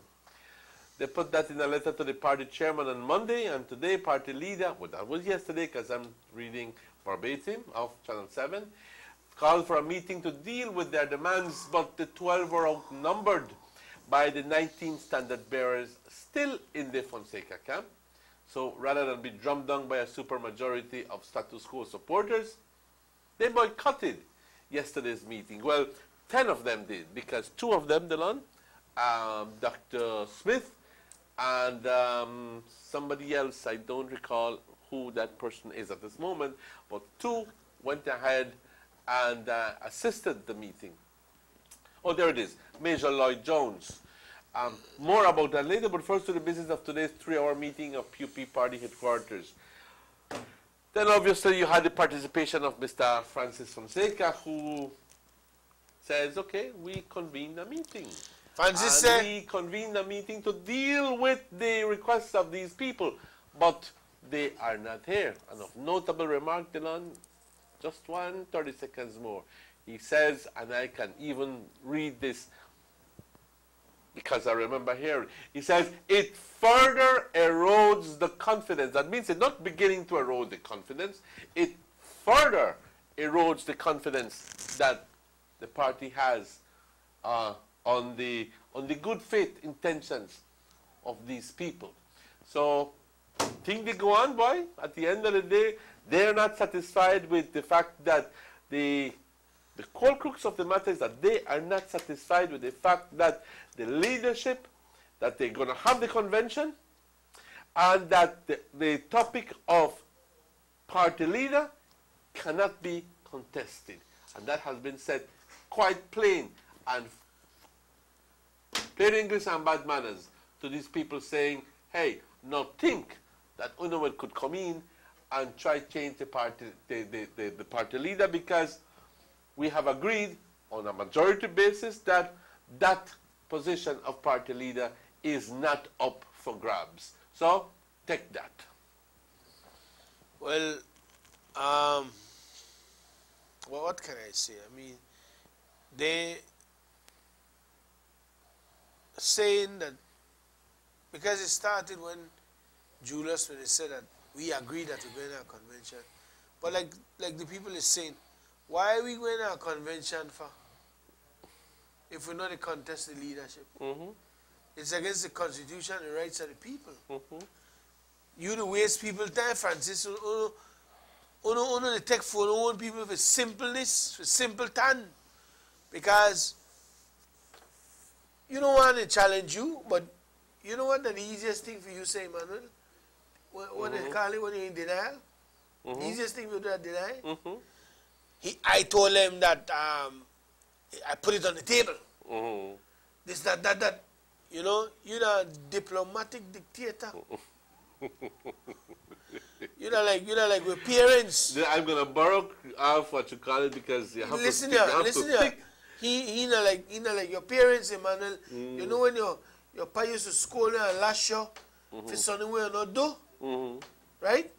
They put that in a letter to the party chairman on Monday, and today party leader, well, that was yesterday because I'm reading verbatim of Channel 7, called for a meeting to deal with their demands, but the 12 were outnumbered by the 19 standard bearers still in the Fonseca camp. So rather than be drummed down by a supermajority of status quo supporters, they boycotted yesterday's meeting. Well, 10 of them did, because 2 of them, Dylan, Dr. Smith and somebody else, I don't recall who that person is at this moment, but 2 went ahead and assisted the meeting. Oh, there it is, Major Lloyd Jones. More about that later, but first to the business of today's 3-hour meeting of PUP party headquarters. Then obviously you had the participation of Mr. Francis Fonseca, who says, okay, we convened a meeting. Francis and said, we convened a meeting to deal with the requests of these people, but they are not here. And of notable remark, Dylan, just 30 seconds more. He says, and I can even read this because I remember hearing, he says, it further erodes the confidence. That means it's not beginning to erode the confidence, it further erodes the confidence that the party has on the good faith intentions of these people. So, things they go on, boy. At the end of the day, they're not satisfied with the fact that the core crux of the matter is that they are not satisfied with the fact that the leadership, that they're going to have the convention, and that the topic of party leader cannot be contested. And that has been said quite plain and plain English and bad manners to these people, saying, hey, now think that UNOWEL could come in and try to change the party leader, because we have agreed on a majority basis that that position of party leader is not up for grabs. So take that. Well, what can I say? I mean, they saying that, because it started when Julius, when they said that we agreed that we're going to a convention, but like the people is saying, why are we going to a convention for if we're not to contest the leadership? It's against the constitution and the rights of the people. You to waste people time, Francis. You to take for own people for simpleness, for simpleton, because you don't want to challenge you, but you know what the easiest thing for you say, Emmanuel? What they call it when you're in denial? The easiest thing you do is deny. I told him that I put it on the table. This, that. You know, you're a diplomatic dictator. You're not like with parents. I'm gonna borrow off what you call it, because you have listen to here, listen here. He not like your parents, Emmanuel. You know when your pa used to scold you and lash you for something we not do, right?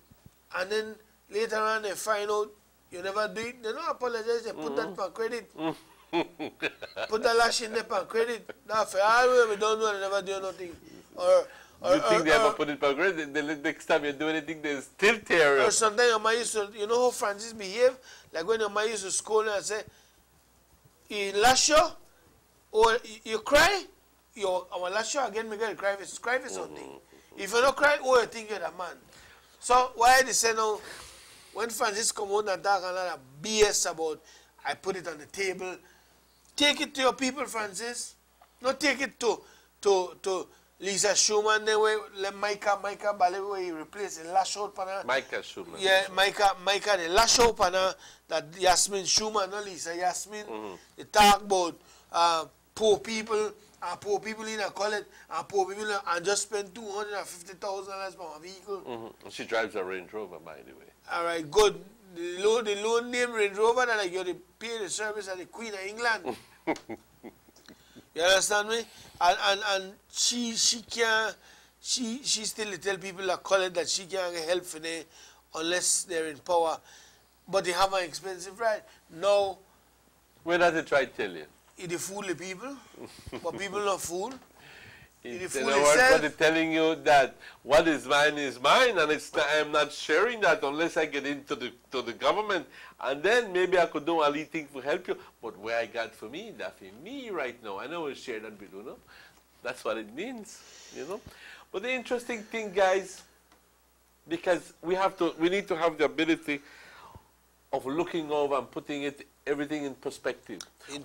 And then later on they find out You never do it. You don't apologize. You put that for credit. Put the lash in there for credit. Now, for all we don't know, they never do nothing. You think they ever put it for credit? The next time you do anything, they still tear Or up. sometimes your mother used to, you know how Francis behave? Like when your mother used to scold her and say, he lash you, or you cry, I will lash you again, because you cry for something. If you don't cry, you think you're the man. So why they say now, when Francis come out and talk a lot of BS about, I put it on the table, take it to your people, Francis. Not take it to Lisa Schumann, then where Micah Ballet, where he replaced the lash out pana. Micah Schumann. Yeah, Micah, the lash out pana, that Yasmin Schumann, not Lisa Yasmin. They talk about poor people in a college, and poor people, and just spend $250,000 for a vehicle. She drives a Range Rover, by the way. All right, good. The loan name Range Rover, that like you pay the service of the Queen of England. You understand me? And she can't, she still tell people that call it that she can't get help for them unless they're in power. But they have an expensive ride. Now, where does it try to tell you? It fool the people, but people not fool. In other words, what they're telling you that what is mine, and it's not, I'm not sharing that unless I get into the government, and then maybe I could do a little thing to help you. But where I got for me, that's for me right now. I know share that with you, know. That's what it means, you know. But the interesting thing, guys, because we need to have the ability of looking over and putting everything in perspective.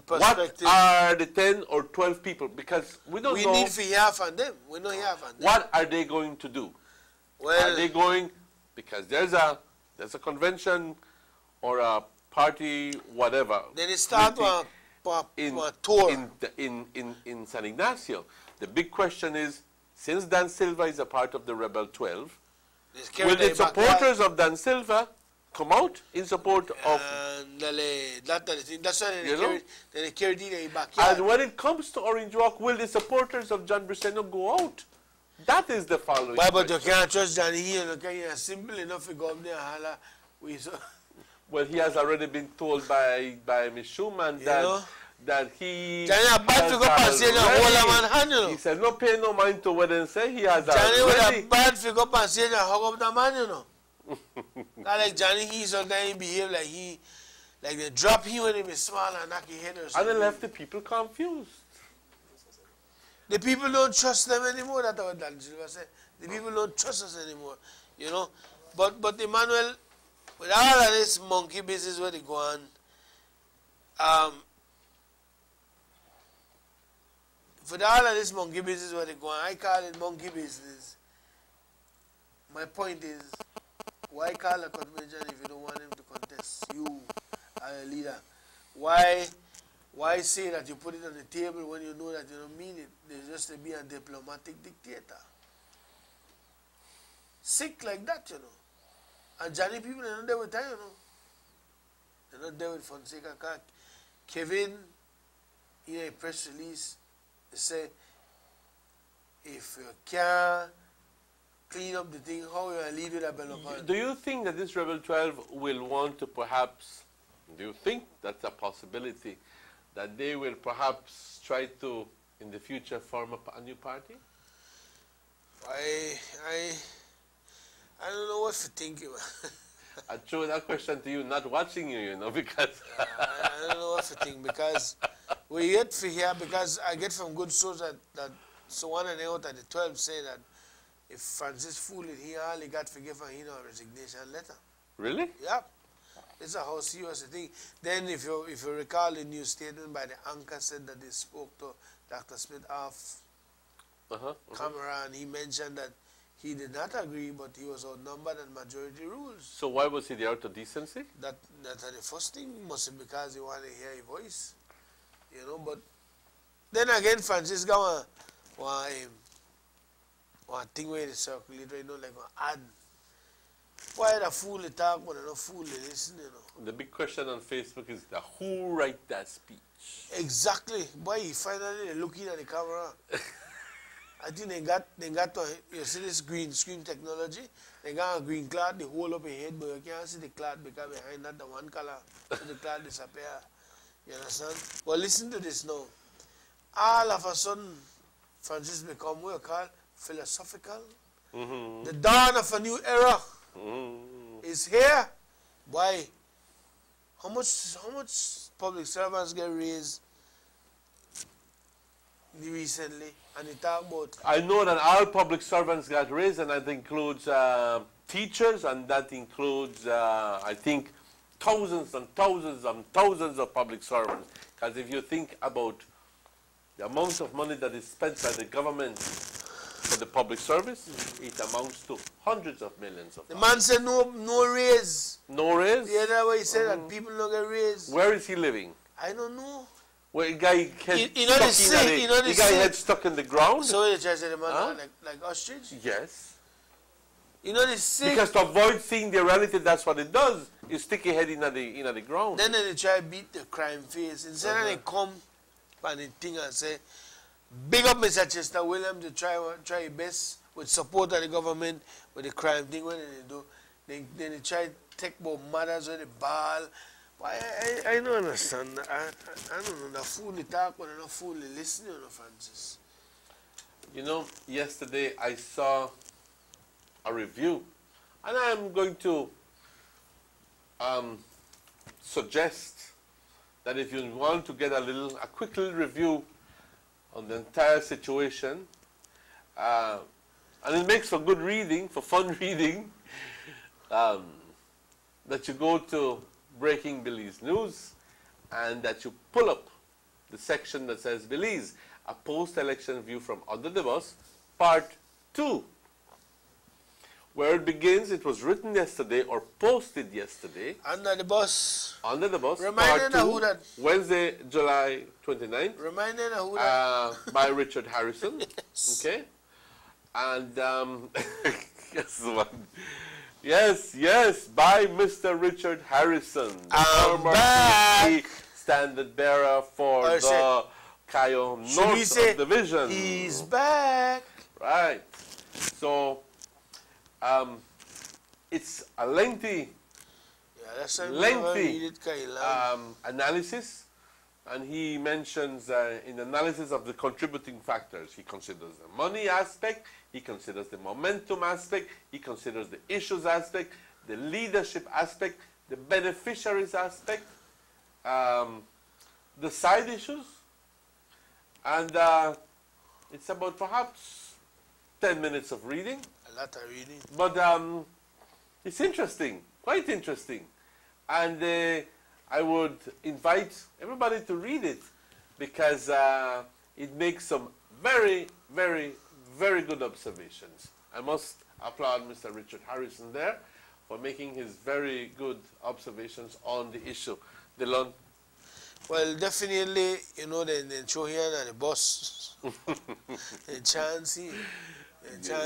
What are the 10 or 12 people? Because we don't know. We need to hear from them. We don't hear from them. What are they going to do? Well, are they going, because there's a convention or a party, whatever. Then it starts a tour. In San Ignacio. The big question is, since Dan Silva is a part of the Rebel 12, will the supporters of Dan Silva come out in support of, that's why they carry the backyard. And when it comes to Orange Walk, will the supporters of John Briceño go out? That is the following. Why, but you can't trust Johnny here. It's simple enough to go up there and holler. Well, he has already been told by Ms. Schumann that he he said, no pay no mind to what they say. He has Johnny with a bad figure up and say, hug up the man, you know. Not like Johnny, he sometimes behave like they drop him when he is small and knock his head or something. And they left the people confused. The people don't trust them anymore, that's what Dan Silva said. The people don't trust us anymore, you know. But Emmanuel, with all of this monkey business where they go on, for all of this monkey business where they go on, I call it monkey business. My point is, why call a convention if you don't want him to contest? You are a leader. Why say that you put it on the table when you know that you don't mean it? There's just to be a diplomatic dictator. Sick like that, you know. And Johnny people are not there with time, you know. They're not there with Fonseca. Kevin, in a press release, they say, if you can't clean up the thing, how you will leave it at Belopan? Do you think that this Rebel 12 will want to perhaps, do you think that's a possibility, that they will perhaps try to, in the future, form a new party? I don't know what to think. I throw that question to you, not watching you, you know, because... I don't know what to think, because we yet to hear, because I get from good sources that someone and out at the 12 say that if Francis fooled it, he only got forgiven and he no resignation letter. Really? Yep. It's a how serious a thing. Then if you recall the news statement by the anchor said that they spoke to Dr. Smith off camera and he mentioned that he did not agree, but he was outnumbered and majority rules. So why was he there out of decency? That's the first thing, must be because he wanted to hear his voice. You know, but then again Francis got one thing where they circulate right now, like an ad. Why the fool they talk, but they not fool they listen, you know. The big question on Facebook is who write that speech? Exactly. Boy, finally they're looking at the camera. I think they got to, you see this green screen technology, they got a green cloud, they hold up your head, but you can't see the cloud because behind that the one color, so the cloud disappear. You understand? Well, listen to this now. All of a sudden, Francis become what you call philosophical. The dawn of a new era is here. Why? How much public servants get raised recently? And they talk about. I know that all public servants got raised, and that includes teachers, and that includes, I think, thousands and thousands and thousands of public servants. Because if you think about the amount of money that is spent by the government for the public service, it amounts to hundreds of millions of dollars. The man said no raise. No raise? The other way he said that people don't get raised. Where is he living? I don't know. Well, the guy head stuck in the ground? So you try to say the man like ostrich? Yes. You know the sick. Because to avoid seeing the reality, that's what it does. You stick your head in the ground. Then they try to beat the crime face. Instead of they come and they think and say, big up Mr. Chester Williams to try your best with support of the government with the crime thing. What they do? Then they try to take about matters with the ball. I don't understand. I don't know. The fool they talk, but the fool they listen, you know, Francis. You know, yesterday I saw a review, and I'm going to suggest that if you want to get a quick little review on the entire situation, and it makes for good reading, for fun reading, that you go to Breaking Belize News, and that you pull up the section that says Belize, a post-election view from Under the Bus, Part 2. Where it begins, it was written yesterday or posted yesterday. Under the Bus. Under the Bus, Reminding Part 2, who that. Wednesday, July 29th. Reminding who that. By Richard Harrison. Yes. Okay. And, yes, by Mr. Richard Harrison, the former standard bearer for the Cayo North Division. He's back. Right. So, it's a lengthy analysis, and he mentions in analysis of the contributing factors, he considers the money aspect, he considers the momentum aspect, he considers the issues aspect, the leadership aspect, the beneficiaries aspect, the side issues, and it's about perhaps 10 minutes of reading. A lot of reading. But it's interesting, quite interesting. And I would invite everybody to read it because it makes some very, very, very good observations. I must applaud Mr. Richard Harrison there for making his very good observations on the issue. Dylan? Well, definitely, you know, the show here and the boss, the chance here.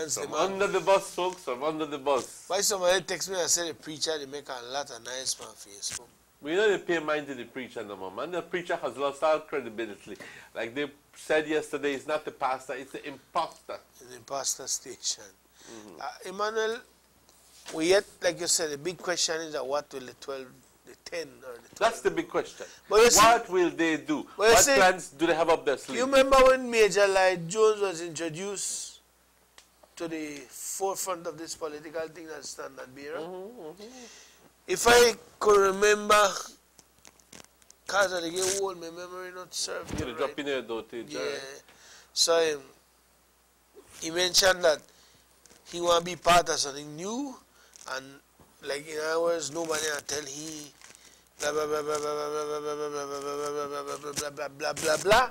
From under the bus, folks, from under the bus. Why somebody text me and say the preacher, they make a lot of nice on Facebook. We know they pay mind to the preacher no more, man. The preacher has lost all credibility. Like they said yesterday, it's not the pastor, it's the imposter. The imposter station. Emmanuel, we yet, like you said, the big question is what will the 12, the 10 or the 12? That's the big question. But what will they do? What plans do they have up their sleeve? You remember when Major Lloyd Jones was introduced to the forefront of this political thing as standard bearer? If I could remember, because I get old, my memory not serve. You right. Drop in there, though, yeah. So he mentioned that he want to be part of something new, and like in other words, nobody will tell he blah blah blah blah blah blah blah blah blah blah blah blah blah.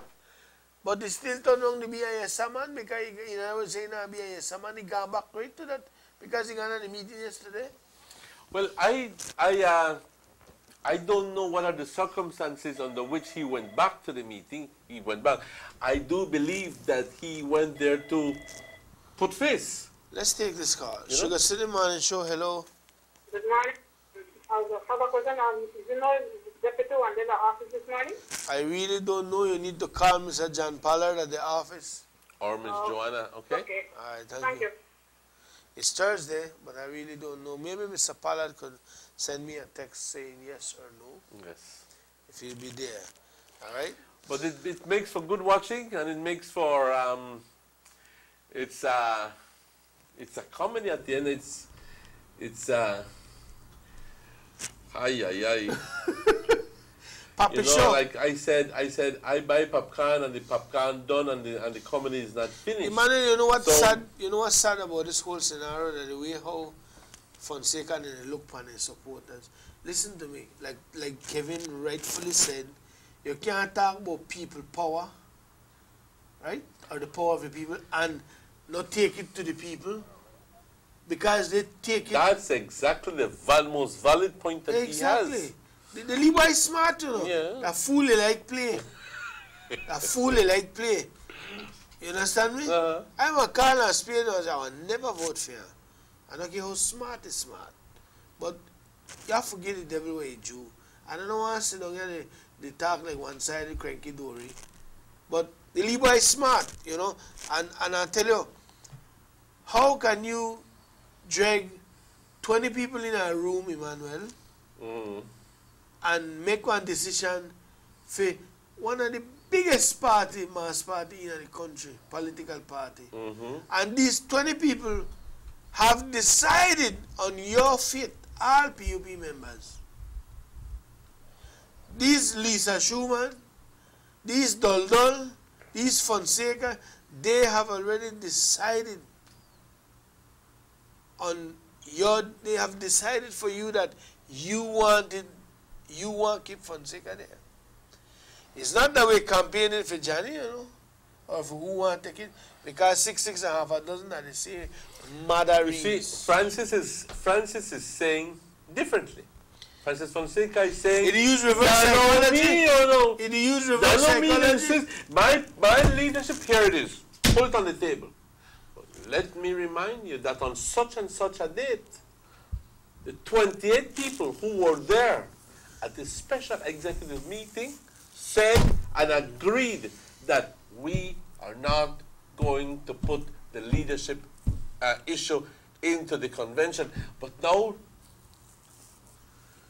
But he still turned on to be a yes man because he was saying to be a yes man. He got back right to that because he got on the meeting yesterday. Well, I don't know what are the circumstances under which he went back to the meeting. He went back. I do believe that he went there to put face. Let's take this call. Sugar City Morning Show, hello. Good morning. I have a question. You know, Deputy one in the office this morning? I really don't know. You need to call Mr. John Pollard at the office. Or Miss Joanna, okay? Okay. All right, Thank you. It's Thursday, but I really don't know. Maybe Mr. Pollard could send me a text saying yes or no. Yes. If he'll be there. All right? But it makes for good watching, and it makes for, it's a comedy at the end. It's Papa you know, show. like I said, I buy popcorn and the popcorn done and the comedy is not finished. Emmanuel, you know what's So- sad? You know what's sad about this whole scenario? That the way how Fonseca and they look upon his supporters. Listen to me, like Kevin rightfully said, you can't talk about people power, right? Or the power of the people, and not take it to the people, because they take it. That's exactly the most valid point that he has. The Levi is smart, you know. Yeah. That fool they like play. That fool they like play. You understand me? I'm a call and spade, I will never vote for him. I don't care how smart is smart. But you have to forget the devil where he Jew. I don't want to sit down here they talk like one-sided cranky dory. But the Levi is smart, you know. And I tell you, how can you drag 20 people in a room, Emmanuel, and make one decision for one of the biggest mass party in the country, political party. And these 20 people have decided on your fate, all PUP members. These Lisa Schumann, these Doldol, these Fonseca, they have already decided on they have decided for you that you want to keep Fonseca there. It's not that we're campaigning for Johnny, you know, or for who want to take it, because 6 and a half a dozen that they say mother You see, Francis is saying differently. Francis Fonseca is saying, It use reverse psychology. It use reverse psychology. My leadership, here it is. Put it on the table. But let me remind you that on such and such a date, the 28 people who were there at the special executive meeting said and agreed that we are not going to put the leadership issue into the convention. But now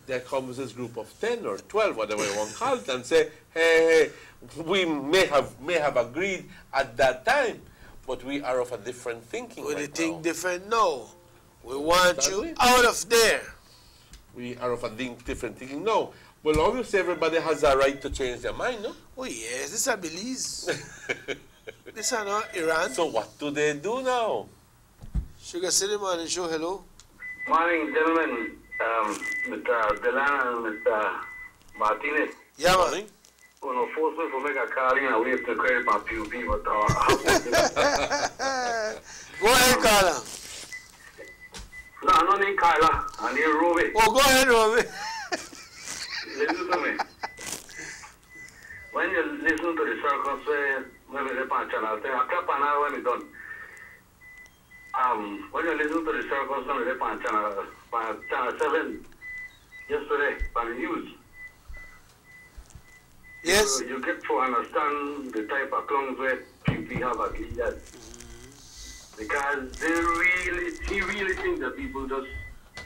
there comes this group of 10 or 12, whatever you want to call it, and say, hey, we may have agreed at that time, but we are of a different thinking We right think now. different now. We want That's you it. out of there. We are of a different thinking now. Well, obviously everybody has a right to change their mind, no? Oh yes, this is Belize. This is not Iran. So what do they do now? Sugar City Morning Show, hello. Morning, gentlemen. Mr. Delana and Mr. Martinez. Yeah, man. Uno force me for make a call in a way to credit my PUP, but Go ahead, Carla. No, I don't need Kyla. I need Ruby. Oh, go ahead, Ruby. Listen to me. When you listen to the circus, maybe the channel, I clap an hour when it's done. When you listen to the circus, maybe the channel 7 yesterday, on the news. Yes. You get to understand the type of clowns where people have as leaders. Because he really thinks that people just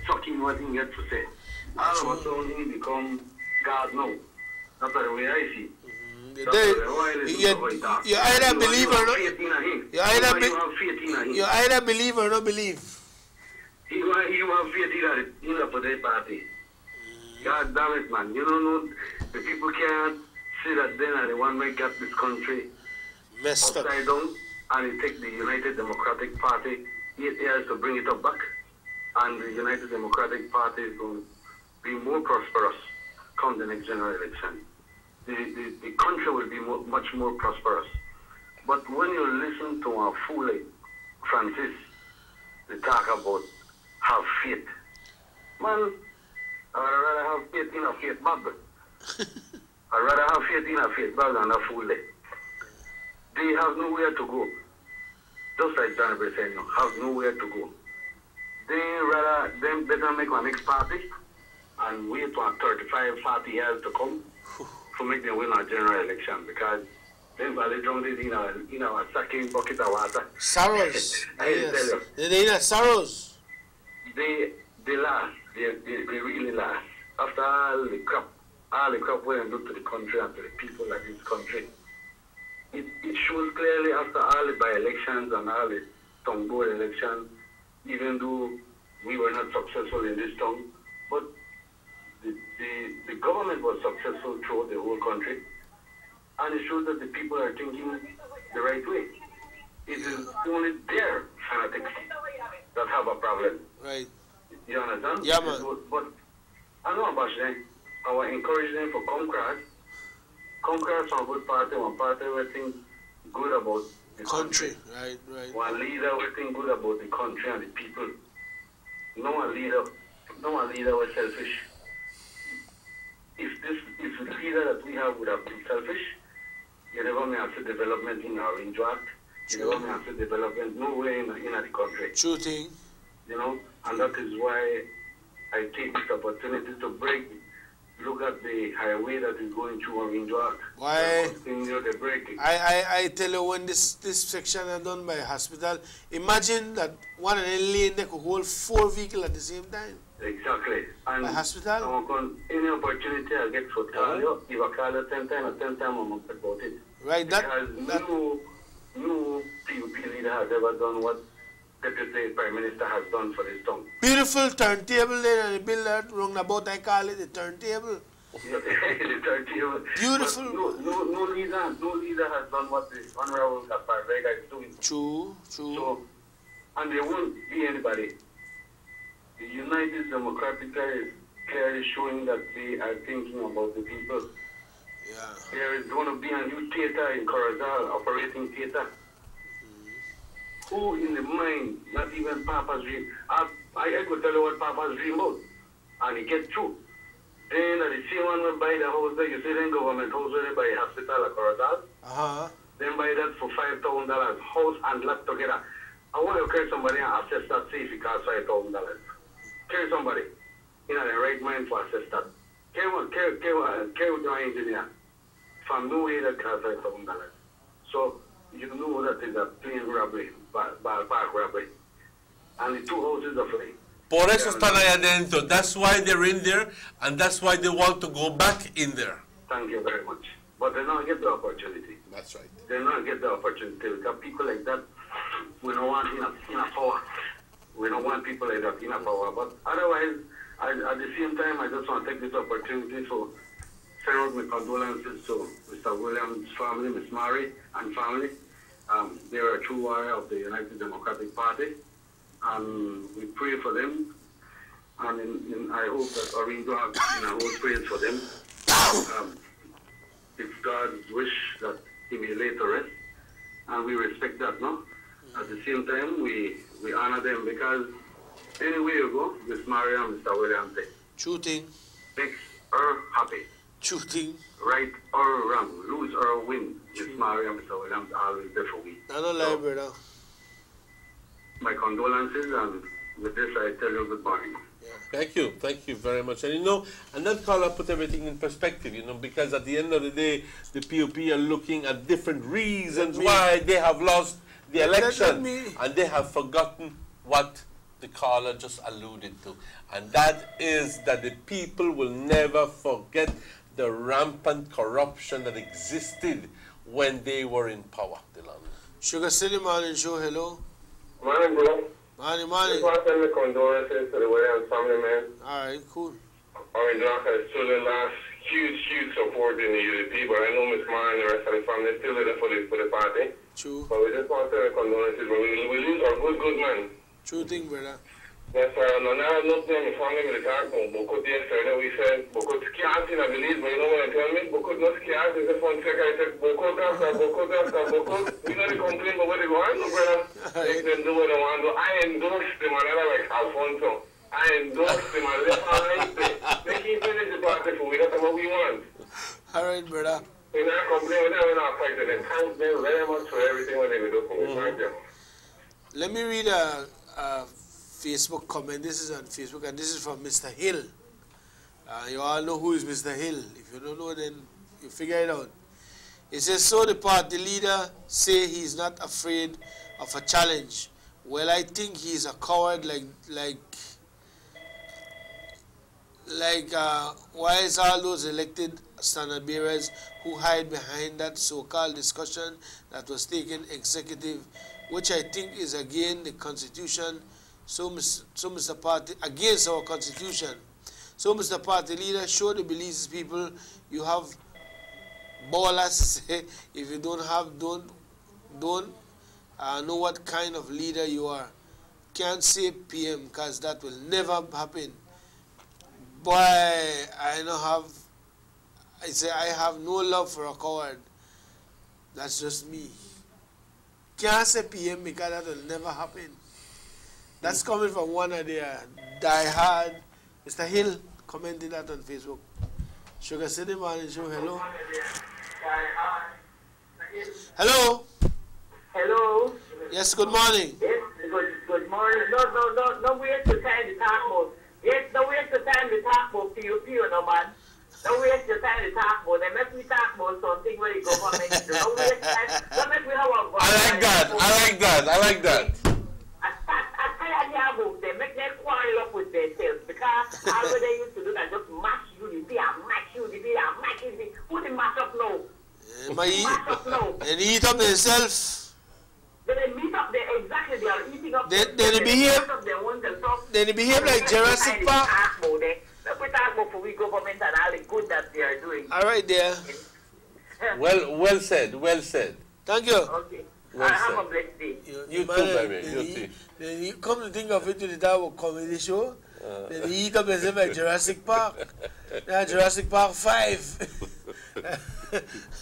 sucking what he gets to say. All of a sudden he become God now. That's the way I see. You either believe or not. You either believe or not believe. He have faith in the political party. God damn it, man. You don't know, the people can't see that they are the one who got this country messed upside down, and it takes the United Democratic Party 8 years to bring it up back. And the United Democratic Party is going to be more prosperous come the next general election. The country will be much more prosperous. But when you listen to a fool like Francis, they talk about have faith. Man, I'd rather have faith in a faith bag. I'd rather have faith in a faith bag than a fool like. They have nowhere to go. Just like Johnny Bray said, have nowhere to go. Them better make a next party and wait for 35, 40 years to come to make them win a general election, because Then Valley drowned in a sucking bucket of water. Sorrows. I tell you. They are sorrows. They last. They really last. After all the crap went into the country and to the people of this country. It shows clearly after all the by-elections and all the town board elections, even though we were not successful in this town, but the government was successful throughout the whole country. And it shows that the people are thinking the right way. It is only their fanatics that have a problem. Right. You understand? Yeah, man. But I know about them. I will encourage them for Concraft. Concraft is a good party, one party where think good about the country. Right. One leader where think good about the country and the people. No one leader was selfish. If the leader that we have would have been selfish, you never may have the development in our Act. You never may have the development nowhere in the country. True thing. You know, and that is why I take this opportunity to look at the highway that is going through Orange Act. Why? Continue the breaking. I tell you, when this section is done by hospital, imagine that one in a lane they could hold 4 vehicles at the same time. Exactly. And by hospital? Any opportunity I get for call you, if I call you 10 times, I'm going to about it. Right. Because no PUP leader has ever done what Deputy Prime Minister has done for this town. Beautiful turntable there and the builder roundabout, I call it the turntable. The turntable. Beautiful. No leader has done what the Honorable Gaspar Vega is doing. True. So, and there won't be anybody. The United Democratic is clearly showing that they are thinking about the people. Yeah. There is going to be a new theater in Corozal, operating theater. Who in the mind, not even Papa's dream. I could tell you what Papa's dream was, and he gets through. Then the same one will buy the house there, you see then government house where they buy a hospital at Corozal. Then buy that for $5,000, house and lot together. I want to carry somebody and assess that, see if it costs $5,000. Carry somebody in the right mind for assess that. Carry with your engineer. From no way that costs $5,000. So you know that is a plain robbery, ballpark robbery. And the two houses are free. Por eso están ahí adentro. That's why they're in there, and that's why they want to go back in there. Thank you very much. But they don't get the opportunity. That's right. They don't get the opportunity. Because people like that, we don't want in a power. We don't want people like that in a power. But otherwise, at the same time, I just want to take this opportunity to send out my condolences to Mr. Williams' family, Miss Mary and family. They are a true warrior of the United Democratic Party. We pray for them. And I hope that Orindo has prayers for them. It's God's wish that he may lay to rest. And we respect that, no? At the same time, we honor them because anywhere you go, Miss Mary and Mr. Williams say. True thing. Makes her happy. True thing. Right or wrong, lose or win, Miss Mary and Mr. Williams are always there for me. I don't lie, brother. My condolences, and with this I tell you good morning. Thank you very much. And and that caller put everything in perspective, because at the end of the day, the POP are looking at different reasons why they have lost the election, and they have forgotten what the caller just alluded to. And that is that the people will never forget the rampant corruption that existed when they were in power. Sugar City Morning Show, hello. Morning, bro. Morning. Just want to send my condolences to the Williams family, man. Alright, cool. Orange Rock has truly lost huge support in the UDP, but I know Miss Mara and the rest of the family still there for the party. True. But we just want to send my condolences, but we lose our good man. True thing, brother. Yes, sir. No, now I'm not telling my family with the talk about Bokut yesterday. We said Bokut scared in I believe, but you know what I tell me? Bokut not scared. It's a fun check. I said Bokut after Bokut. We know they complain about what they go on, no, brother. Make them do what they want to do. I endorse them, another like Alfonso. I endorse them and left and right there. Make him finish the party for we. That's what we want. Alright, brother. We're not complaining with them. We're not fighting them. Thank them very much for everything what they do for me. Thank you. Let me read a Facebook comment. This is on Facebook, and this is from Mr. Hill. You all know who is Mr. Hill. If you don't know, then you figure it out. It says, so the party leader say he's not afraid of a challenge. Well, I think he's a coward why is all those elected standard bearers who hide behind that so-called discussion that was taken executive, which I think is against the Constitution, so Mr. Party, against our Constitution. So Mr. Party leader, show the Belize people you have ballers to say if you don't know what kind of leader you are. Can't say PM because that will never happen. Boy, I have no love for a coward. That's just me. Can't say PM because that will never happen. That's coming from one of their die-hard. Mr. Hill commented that on Facebook. Sugar City Morning Show, hello. Hello. Hello. Yes, good morning. Yes, good morning. No waste the time to talk about. Yes, no waste the time to talk about PUP, no man. No waste the time to talk about. They make me talk about something where the government do. No waste time. Don't make me have a I like that. They make them quarrel up with themselves because all they used to do is just mash UDP and mash UDP and mash UDP. Who they mash up now? They eat up themselves. They meet up there exactly. They are eating up. They behave like Jurassic Park. We talk about for we government and all the good that they are doing. All right, there. Well said. Thank you. Okay. Well have said. a blessed day. You too, baby. You too. Then you come to think of it to the type of comedy show. Then they eat up themselves like Jurassic Park. Jurassic Park 5.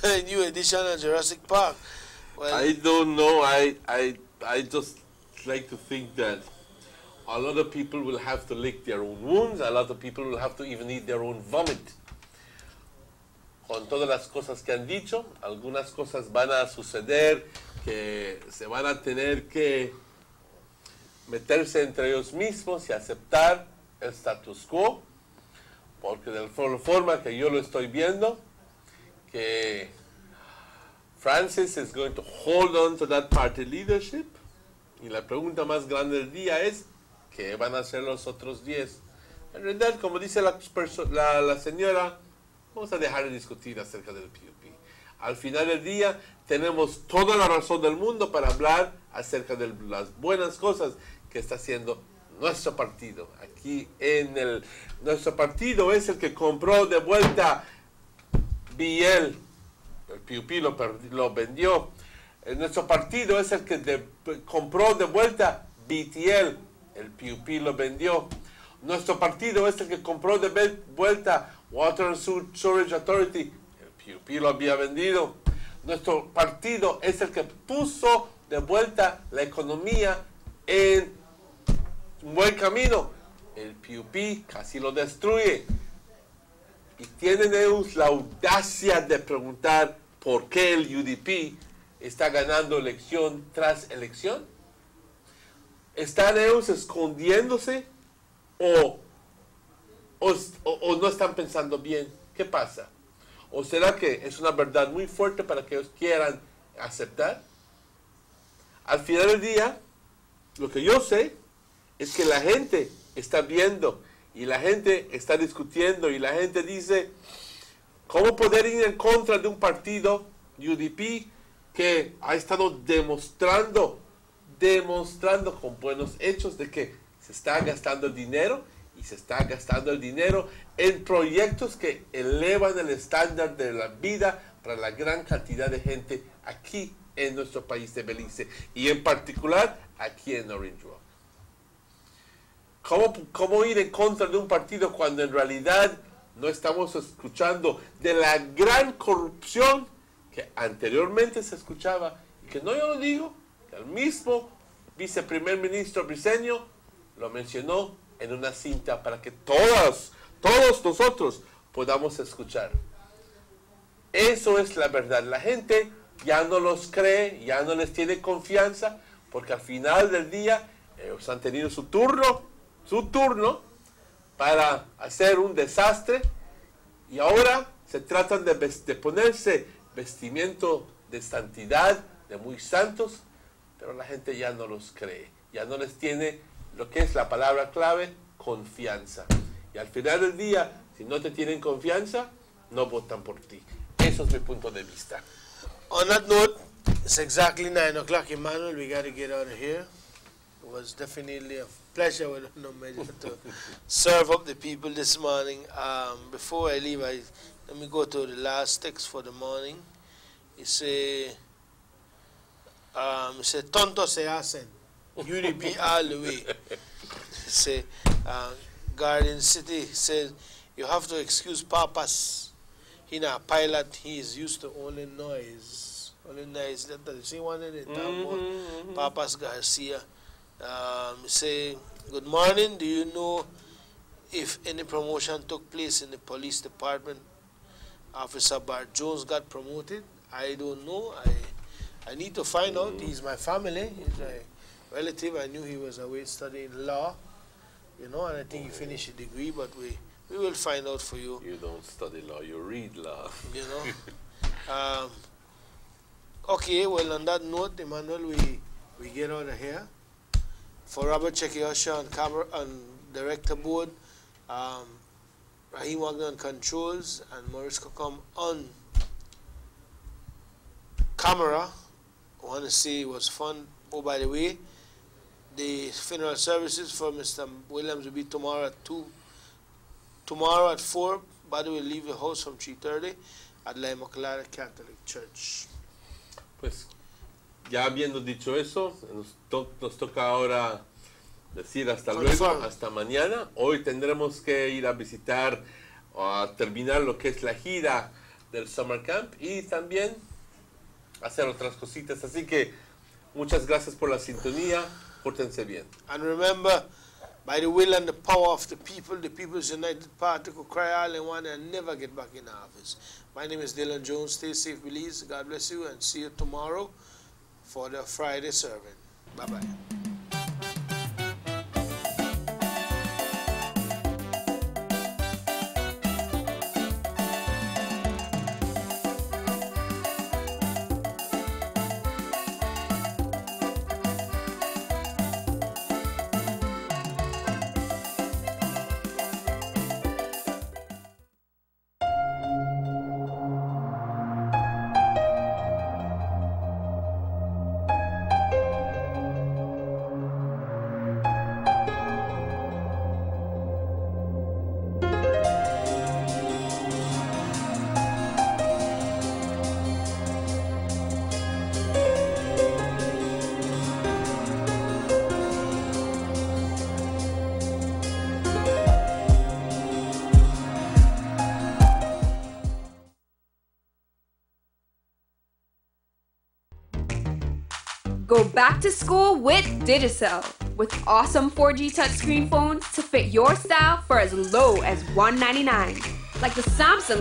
A new edition of Jurassic Park. Well, I don't know. I just like to think that a lot of people will have to lick their own wounds. A lot of people will have to even eat their own vomit. Con todas las cosas que han dicho, algunas cosas van a suceder que se van a tener que meterse entre ellos mismos y aceptar el status quo, porque de la forma que yo lo estoy viendo, que Francis is going to hold on to that party leadership, y la pregunta más grande del día es, ¿qué van a hacer los otros 10? En realidad, como dice la señora, vamos a dejar de discutir acerca del PUP. Al final del día, tenemos toda la razón del mundo para hablar acerca de las buenas cosas que está haciendo nuestro partido. Aquí nuestro partido es el que compró de vuelta BL, el PUP lo vendió. Nuestro partido es el que compró de vuelta BTL, el PUP lo vendió. Nuestro partido es el que compró de vuelta Water and Sewerage Authority, el PUP lo había vendido. Nuestro partido es el que puso de vuelta la economía en un buen camino. El PUP casi lo destruye. Y tienen ellos la audacia de preguntar por qué el UDP está ganando elección tras elección. ¿Están ellos escondiéndose o no están pensando bien? ¿Qué pasa? ¿O será que es una verdad muy fuerte para que ellos quieran aceptar? Al final del día, lo que yo sé es que la gente está viendo y la gente está discutiendo y la gente dice, ¿cómo poder ir en contra de un partido UDP que ha estado demostrando con buenos hechos de que se está gastando el dinero y se está gastando el dinero en proyectos que elevan el estándar de la vida para la gran cantidad de gente aquí en nuestro país de Belice y en particular aquí en Orange Rock? ¿Cómo ir en contra de un partido cuando en realidad no estamos escuchando de la gran corrupción que anteriormente se escuchaba? Y que no yo lo digo, que el mismo viceprimer ministro Briceño lo mencionó en una cinta para que todos nosotros podamos escuchar. Eso es la verdad. La gente ya no los cree, ya no les tiene confianza, porque al final del día ellos han tenido su turno para hacer un desastre y ahora se tratan de ponerse vestimiento de santidad, de muy santos, pero la gente ya no los cree, ya no les tiene lo que es la palabra clave, confianza. Y al final del día, si no te tienen confianza, no votan por ti. Eso es mi punto de vista. On that note, it's exactly 9 o'clock, Emmanuel. We got to get out of here. It was definitely a pleasure with no measure to serve up the people this morning. Before I leave, let me go to the last text for the morning. It say, tonto se hacen. UDP all the way. It say, Garden City says, you have to excuse Papas. He's not a pilot. He is used to only noise. Only noise. That you see one in it. Papas Garcia. Say, good morning. Do you know if any promotion took place in the police department? Officer Bart Jones got promoted. I don't know. I need to find out. He's my family. He's a relative. I knew he was away studying law. You know, and I think he finished a degree, but we will find out for you. You don't study law, you read law. You know. Okay, well, on that note, Emmanuel, we get out of here. For Robert Chekiosha on director board, Raheem Wagner on controls, and Maurice Kokom on camera. I want to say it was fun. Oh, by the way, the funeral services for Mr. Williams will be tomorrow at 2. Tomorrow at 4, Buddy will leave the house from 3:30 at La Immaculada Catholic Church. Pues, ya habiendo dicho eso, nos toca ahora decir hasta luego, hasta mañana. Hoy tendremos que ir a visitar o a terminar lo que es la gira del Summer Camp y también hacer otras cositas. Así que muchas gracias por la sintonía. Pórtense bien. And remember, by the will and the power of the People's United Party could cry all they want and never get back in office. My name is Dylan Jones. Stay safe, Belize. God bless you, and see you tomorrow for the Friday serving. Bye-bye. Go back to school with Digicel, with awesome 4G touchscreen phones to fit your style for as low as $199, like the Samsung